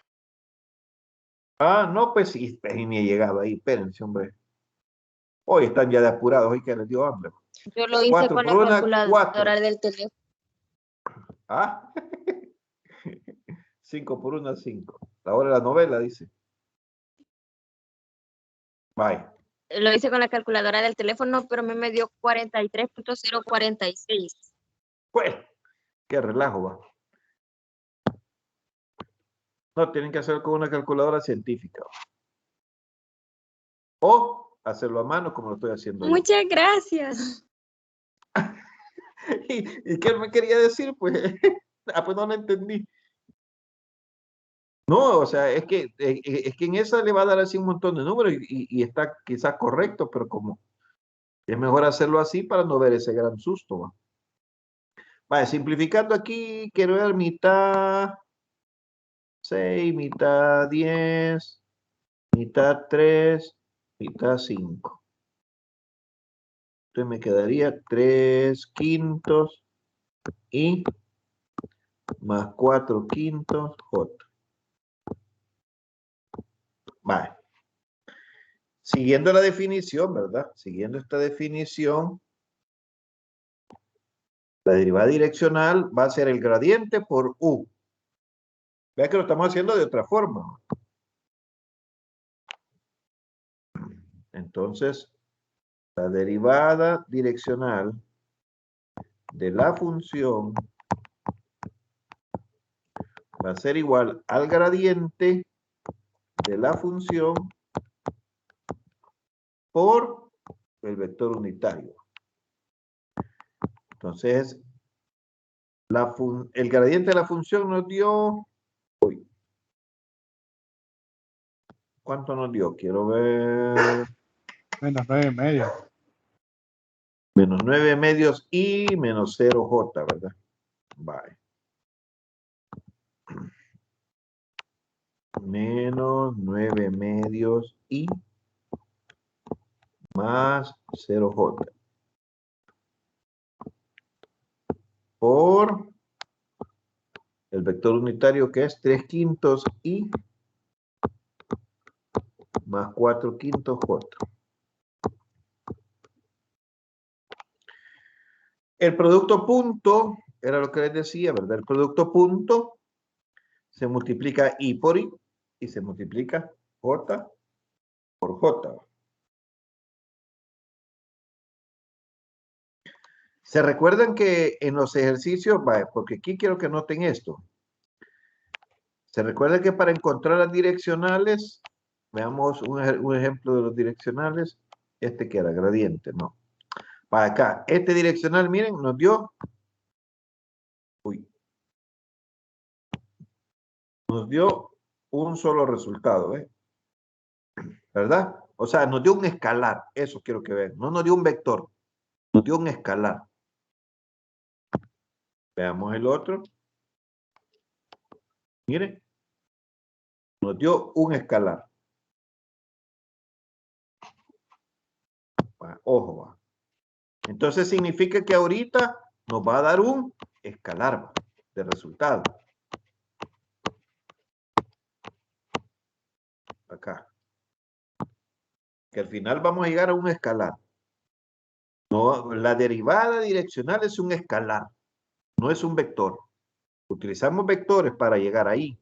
Speaker 1: Ah, no, pues sí, ni he llegado ahí. Espérense, hombre. Hoy están ya de apurados, hoy que les dio hambre.
Speaker 15: Yo lo hice
Speaker 1: 4
Speaker 15: con
Speaker 1: por
Speaker 15: la
Speaker 1: 1,
Speaker 15: calculadora
Speaker 1: 4.
Speaker 15: del teléfono.
Speaker 1: Ah. 5 por 1, 5. La hora de la novela, dice. Bye.
Speaker 15: Lo hice con la calculadora del teléfono, pero me dio 43.046.
Speaker 1: Pues, qué relajo, va. No, tienen que hacerlo con una calculadora científica. O hacerlo a mano como lo estoy haciendo yo.
Speaker 15: Muchas gracias.
Speaker 1: ¿Y qué me quería decir? Pues, pues no lo entendí. No, o sea, es que en esa le va a dar así un montón de números y está quizás correcto, pero como es mejor hacerlo así para no ver ese gran susto, ¿va? Vale, simplificando aquí, quiero ver mitad 6, mitad 10, mitad 3, mitad 5. Entonces me quedaría 3 quintos y más 4 quintos J. Vale. Siguiendo la definición, ¿verdad? Siguiendo esta definición, la derivada direccional va a ser el gradiente por U. Vea que lo estamos haciendo de otra forma. Entonces, la derivada direccional de la función va a ser igual al gradiente de la función por el vector unitario. Entonces, el gradiente de la función nos dio... Uy, ¿cuánto nos dio? Quiero ver...
Speaker 12: Menos 9,5.
Speaker 1: Menos 9 medios y menos 0J, ¿verdad? Vale. Menos 9 medios y más 0J. Por el vector unitario que es 3 quintos y más 4 quintos J. El producto punto, era lo que les decía, ¿verdad? El producto punto se multiplica I por I y se multiplica J por J. ¿Se recuerdan que en los ejercicios, porque aquí quiero que noten esto. ¿Se recuerda que para encontrar las direccionales, veamos un ejemplo de los direccionales, este que era gradiente, no. Para acá, este direccional, miren, nos dio, nos dio un solo resultado, ¿verdad? O sea, nos dio un escalar, eso quiero que vean, no nos dio un vector, nos dio un escalar. Veamos el otro. Miren, nos dio un escalar. Ojo, va. Entonces significa que ahorita nos va a dar un escalar de resultado. Acá. Que al final vamos a llegar a un escalar. No, la derivada direccional es un escalar, no es un vector. Utilizamos vectores para llegar ahí.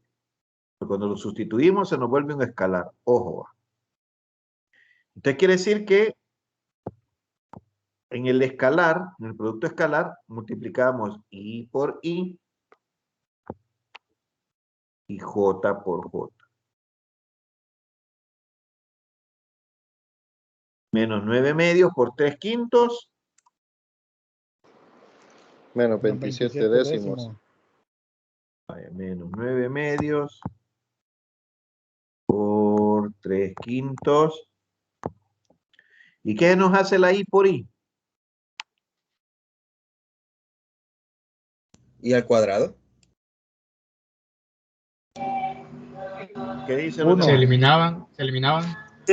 Speaker 1: Pero cuando lo sustituimos se nos vuelve un escalar. Ojo, va. Entonces quiere decir que en el escalar, en el producto escalar, multiplicamos I por I y J por J. Menos 9 medios por 3 quintos.
Speaker 4: Menos 27 décimos.
Speaker 1: Vaya, menos 9 medios por 3 quintos. ¿Y qué nos hace la I por I?
Speaker 8: ¿Y al cuadrado?
Speaker 1: ¿Qué dice?
Speaker 11: Se eliminaban.
Speaker 14: Se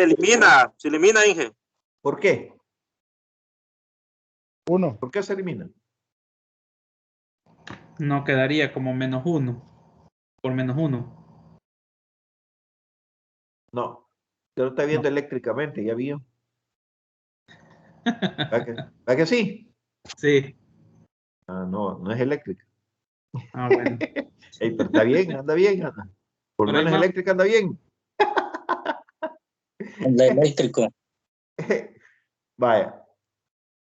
Speaker 14: elimina, Inge.
Speaker 1: ¿Por qué?
Speaker 12: 1.
Speaker 1: ¿Por qué se elimina?
Speaker 13: No quedaría como menos 1. Por menos 1.
Speaker 1: No. Usted lo está viendo eléctricamente, ya vio. ¿Va que sí?
Speaker 13: Sí.
Speaker 1: Ah, no, no es eléctrica.
Speaker 13: Ah, bueno.
Speaker 1: Ey, pero está bien, anda bien. Anda. Por lo menos eléctrica anda bien.
Speaker 10: El eléctrico.
Speaker 1: Vaya.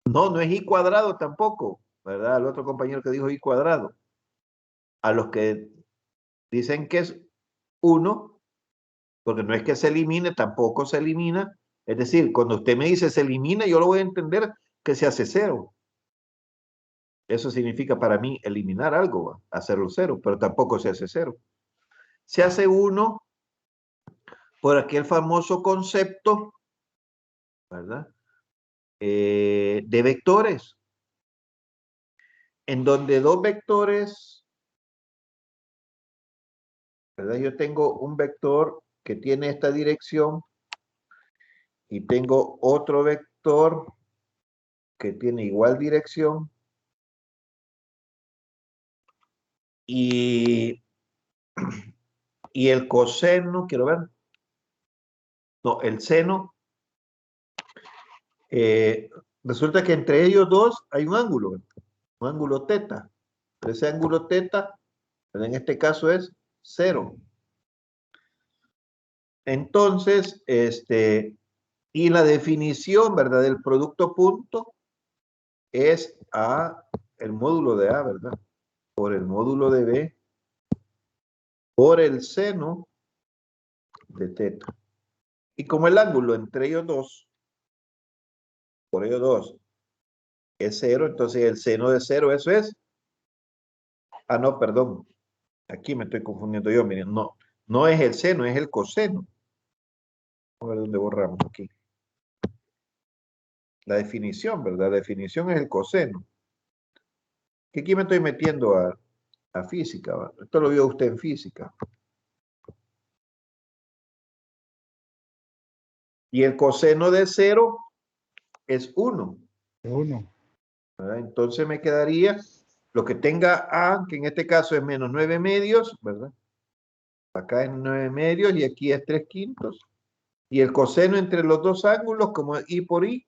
Speaker 1: No, no es I cuadrado tampoco, ¿verdad? El otro compañero que dijo I cuadrado. A los que dicen que es 1, porque no es que se elimine, tampoco se elimina. Es decir, cuando usted me dice se elimina, yo lo voy a entender que se hace 0. Eso significa para mí eliminar algo, hacerlo 0, pero tampoco se hace 0. Se hace 1 por aquel famoso concepto, ¿verdad? De vectores, en donde dos vectores, ¿verdad? Yo tengo un vector que tiene esta dirección y tengo otro vector que tiene igual dirección y el coseno, quiero ver, no, el seno, resulta que entre ellos dos hay un ángulo teta, pero ese ángulo teta, en este caso es 0. Entonces, y la definición, ¿verdad?, del producto punto es A, el módulo de A, ¿verdad?, por el módulo de B, por el seno de teta. Y como el ángulo entre ellos dos, por ellos dos, es 0, entonces el seno de 0, eso es. Ah, no, perdón. Aquí me estoy confundiendo yo, miren, no es el seno, es el coseno. Vamos a ver dónde borramos aquí. La definición, ¿verdad? La definición es el coseno. Que aquí me estoy metiendo a física, ¿verdad? Esto lo vio usted en física. Y el coseno de 0 es 1.
Speaker 12: 1.
Speaker 1: Entonces me quedaría lo que tenga A, que en este caso es menos 9 medios, ¿verdad? Acá es 9 medios y aquí es 3 quintos. Y el coseno entre los dos ángulos, como I por I,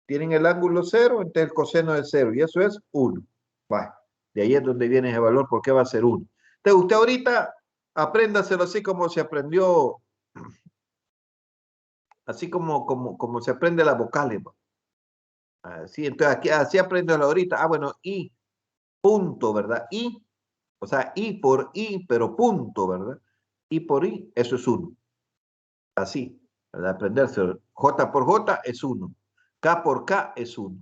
Speaker 1: tienen el ángulo 0, entonces el coseno es 0. Y eso es 1. Bueno, de ahí es donde viene ese valor, ¿por qué va a ser 1? Entonces usted ahorita apréndaselo así como se aprendió, así como se aprende las vocales. Así, entonces aquí, así aprendo ahorita. Ah, bueno, y punto, ¿verdad? Y, o sea, y por y, pero punto, ¿verdad? Y por y, eso es 1. Así, ¿verdad? Aprenderse. J por J es 1. K por K es 1.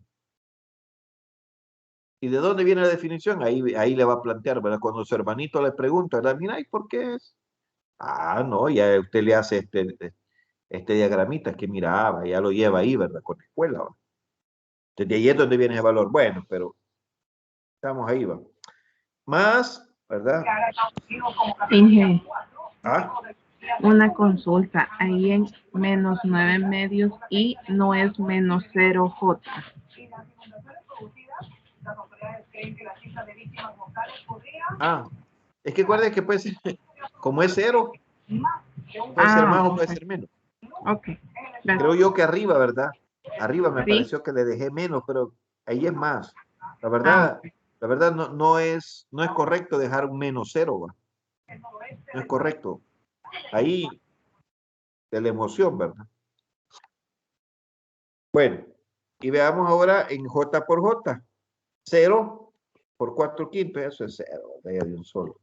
Speaker 1: ¿Y de dónde viene la definición? Ahí le va a plantear, ¿verdad? Cuando su hermanito le pregunta, ¿verdad? Mira, ¿y por qué es? Ah, no, ya usted le hace este diagramita que miraba, ya lo lleva ahí, ¿verdad? Con la escuela, ¿verdad? Desde ahí es donde viene ese valor. Bueno, pero estamos ahí, ¿va? Más, ¿verdad?
Speaker 16: Inge,
Speaker 1: ¿Ah?
Speaker 16: una consulta. Ahí en menos 9 medios y no es menos 0J.
Speaker 1: Ah, es que acuérdense que puede ser, como es 0, puede ser más o puede ser menos.
Speaker 16: Ok.
Speaker 1: Creo yo que arriba, ¿verdad? Arriba me
Speaker 16: Sí.
Speaker 1: pareció que le dejé menos, pero ahí es más. La verdad no es correcto dejar un menos 0, ¿va? No es correcto. Ahí de la emoción, ¿verdad? Bueno, y veamos ahora en J por J. 0 por 4/5, eso es 0, de un solo.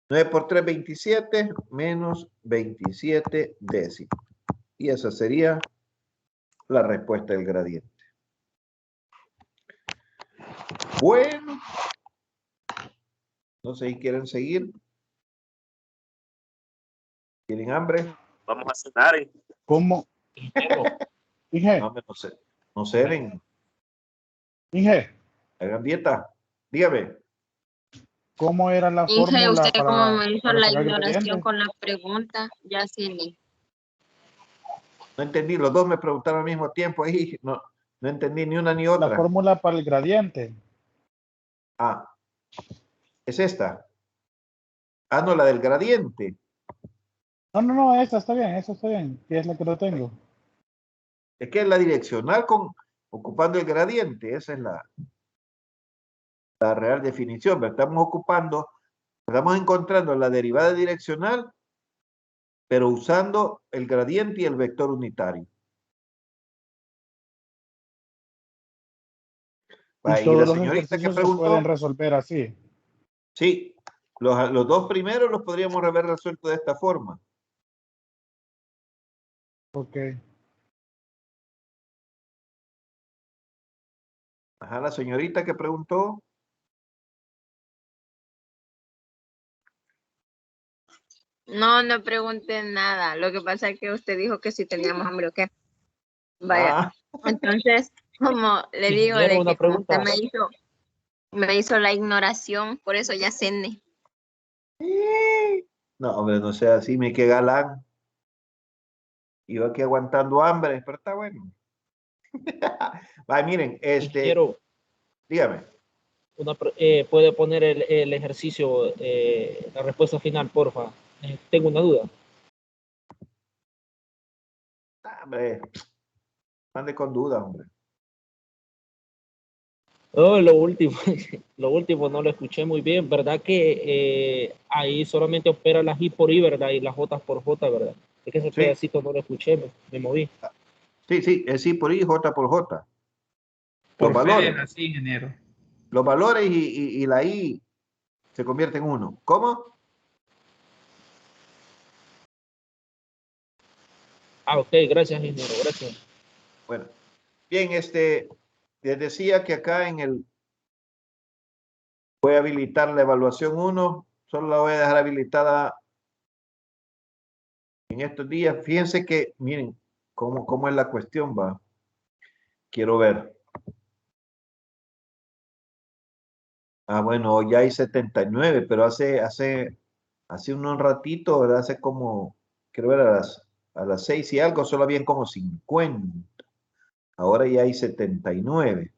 Speaker 1: 9 por 3, 27, menos 27 décimos. Y esa sería la respuesta del gradiente. Bueno. No sé si quieren seguir. ¿Tienen hambre?
Speaker 10: Vamos a cenar.
Speaker 12: ¿Cómo? Inge.
Speaker 1: No ceden.
Speaker 12: Inge.
Speaker 1: Hagan dieta. Dígame.
Speaker 12: ¿Cómo era la
Speaker 15: Inge,
Speaker 12: fórmula
Speaker 15: usted
Speaker 12: para,
Speaker 15: como me hizo
Speaker 12: para
Speaker 15: la
Speaker 12: sacar
Speaker 15: ignoración
Speaker 12: gradiente?
Speaker 15: con la pregunta, ya sí.
Speaker 1: No entendí. Los dos me preguntaron al mismo tiempo ahí. No entendí ni una ni otra.
Speaker 12: La fórmula para el gradiente.
Speaker 1: Ah. Es esta. Ah, no, la del gradiente.
Speaker 12: No, esa está bien, que es la que no tengo.
Speaker 1: Es que es la direccional ocupando el gradiente. Esa es la real definición. Estamos encontrando la derivada direccional, pero usando el gradiente y el vector unitario.
Speaker 12: Y
Speaker 1: Y
Speaker 12: todos
Speaker 1: la
Speaker 12: los
Speaker 1: señorita que
Speaker 12: ejercicios se
Speaker 1: preguntó,
Speaker 12: pueden resolver así.
Speaker 1: sí, los dos primeros los podríamos haber resuelto de esta forma.
Speaker 12: Ok.
Speaker 1: Ajá, la señorita que preguntó.
Speaker 15: No pregunté nada. Lo que pasa es que usted dijo que si teníamos hambre o qué. Vaya. Entonces, como le digo,
Speaker 10: Ingeniero,
Speaker 15: de
Speaker 10: una
Speaker 15: que como usted
Speaker 10: pregunta.
Speaker 15: me hizo la ignoración, por eso ya cené.
Speaker 1: No, hombre, no sea así, me quedé galán. Iba aquí aguantando hambre, pero está bueno. Va, miren,
Speaker 10: Ingeniero,
Speaker 1: dígame.
Speaker 10: ¿puede poner el ejercicio, la respuesta final, porfa? Tengo una duda.
Speaker 1: Hombre, ande con duda, hombre.
Speaker 10: Oh, lo último no lo escuché muy bien, ¿verdad? Que ahí solamente opera las I por I, ¿verdad? Y las J por J, ¿verdad? Es que ese pedacito no lo escuché, me moví.
Speaker 1: Sí, es I por I, J por J.
Speaker 13: Por
Speaker 1: Los valores.
Speaker 13: fe, así, ingeniero.
Speaker 1: Los valores y la I se convierten en 1. ¿Cómo?
Speaker 10: Ah, ok, gracias, ingeniero, gracias.
Speaker 1: Bueno, bien, les decía que acá voy a habilitar la evaluación 1, solo la voy a dejar habilitada en estos días. Fíjense que, miren, cómo es la cuestión, va. Quiero ver. Ah, bueno, ya hay 79, pero hace un ratito, ¿verdad? Hace como, quiero ver, a las 6 y algo, solo habían como 50. Ahora ya hay 79.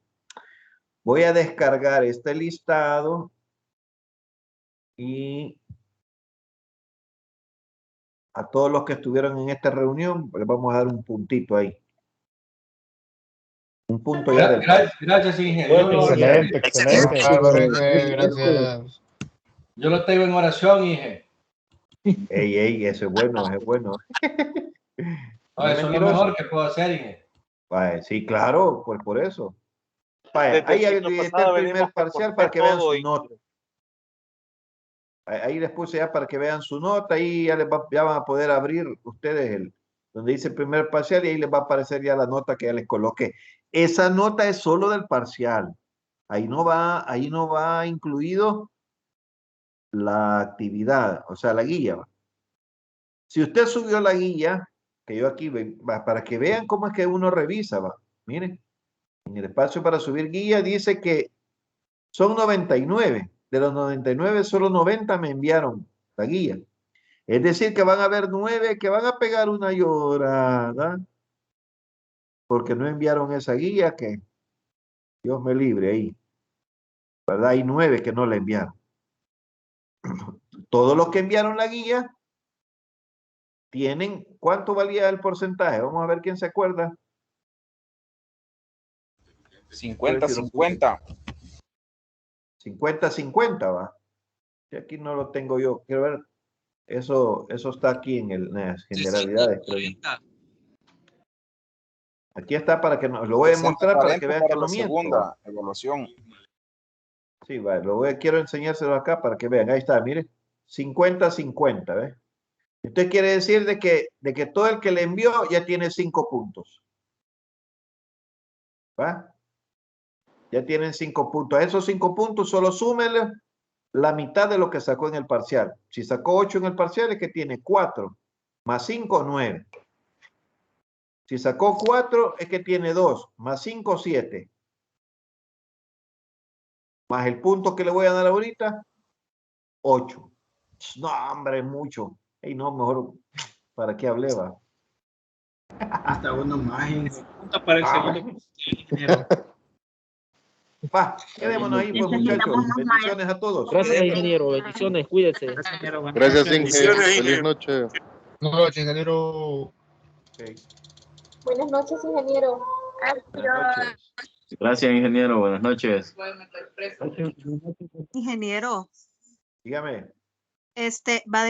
Speaker 1: Voy a descargar este listado y a todos los que estuvieron en esta reunión les vamos a dar un puntito ahí. Un punto ya del
Speaker 3: Gracias, ingeniero.
Speaker 12: Excelente.
Speaker 3: Gracias. Yo lo tengo en oración, Inge.
Speaker 1: Ey, eso es bueno, es bueno.
Speaker 3: No, eso es lo mejor que puedo hacer, Inge.
Speaker 1: Vaya, sí, claro, pues por eso. Vaya, ahí está el primer parcial para que vean su nota. Ahí les puse ya para que vean su nota, ahí ya van a poder abrir ustedes donde dice primer parcial y ahí les va a aparecer ya la nota que ya les coloqué. Esa nota es solo del parcial. Ahí no va incluido la actividad, o sea, la guía. Si usted subió la guía, que yo aquí, para que vean cómo es que uno revisa, va. Miren, en el espacio para subir guía dice que son 99. De los 99, solo 90 me enviaron la guía. Es decir, que van a haber 9 que van a pegar una llorada porque no enviaron esa guía, que Dios me libre ahí. ¿Verdad? Hay 9 que no la enviaron. Todos los que enviaron la guía tienen, ¿cuánto valía el porcentaje? Vamos a ver quién se acuerda.
Speaker 17: 50-50.
Speaker 1: 50-50, va. Y aquí no lo tengo yo. Quiero ver. Eso está aquí en las generalidades, creo yo. Aquí está para que lo voy a mostrar para que vean que no miento.
Speaker 17: Segunda evaluación.
Speaker 1: Sí, vale, quiero enseñárselo acá para que vean. Ahí está, mire. 50-50, ¿ves? Esto quiere decir de que todo el que le envió ya tiene 5 puntos. ¿Va? Ya tienen 5 puntos. A esos 5 puntos solo súmenle la mitad de lo que sacó en el parcial. Si sacó 8 en el parcial es que tiene 4. Más 5, 9. Si sacó 4 es que tiene 2. Más 5, 7. Más el punto que le voy a dar ahorita, 8. No, hombre, mucho. Y no, mejor, ¿para qué hablé, va?
Speaker 13: Hasta uno más. Punto para el segundo ingeniero.
Speaker 1: Va, quedémonos ahí, pues, muchachos. Bendiciones a todos.
Speaker 10: Gracias, ingeniero. Bendiciones, cuídese.
Speaker 4: Gracias, ingeniero. Feliz noche.
Speaker 12: Buenas noches, ingeniero.
Speaker 1: Okay.
Speaker 15: Buenas noches, ingeniero.
Speaker 1: Buenas noches.
Speaker 18: Gracias, ingeniero. Buenas noches.
Speaker 9: Ingeniero,
Speaker 1: Dígame.
Speaker 9: va a dejar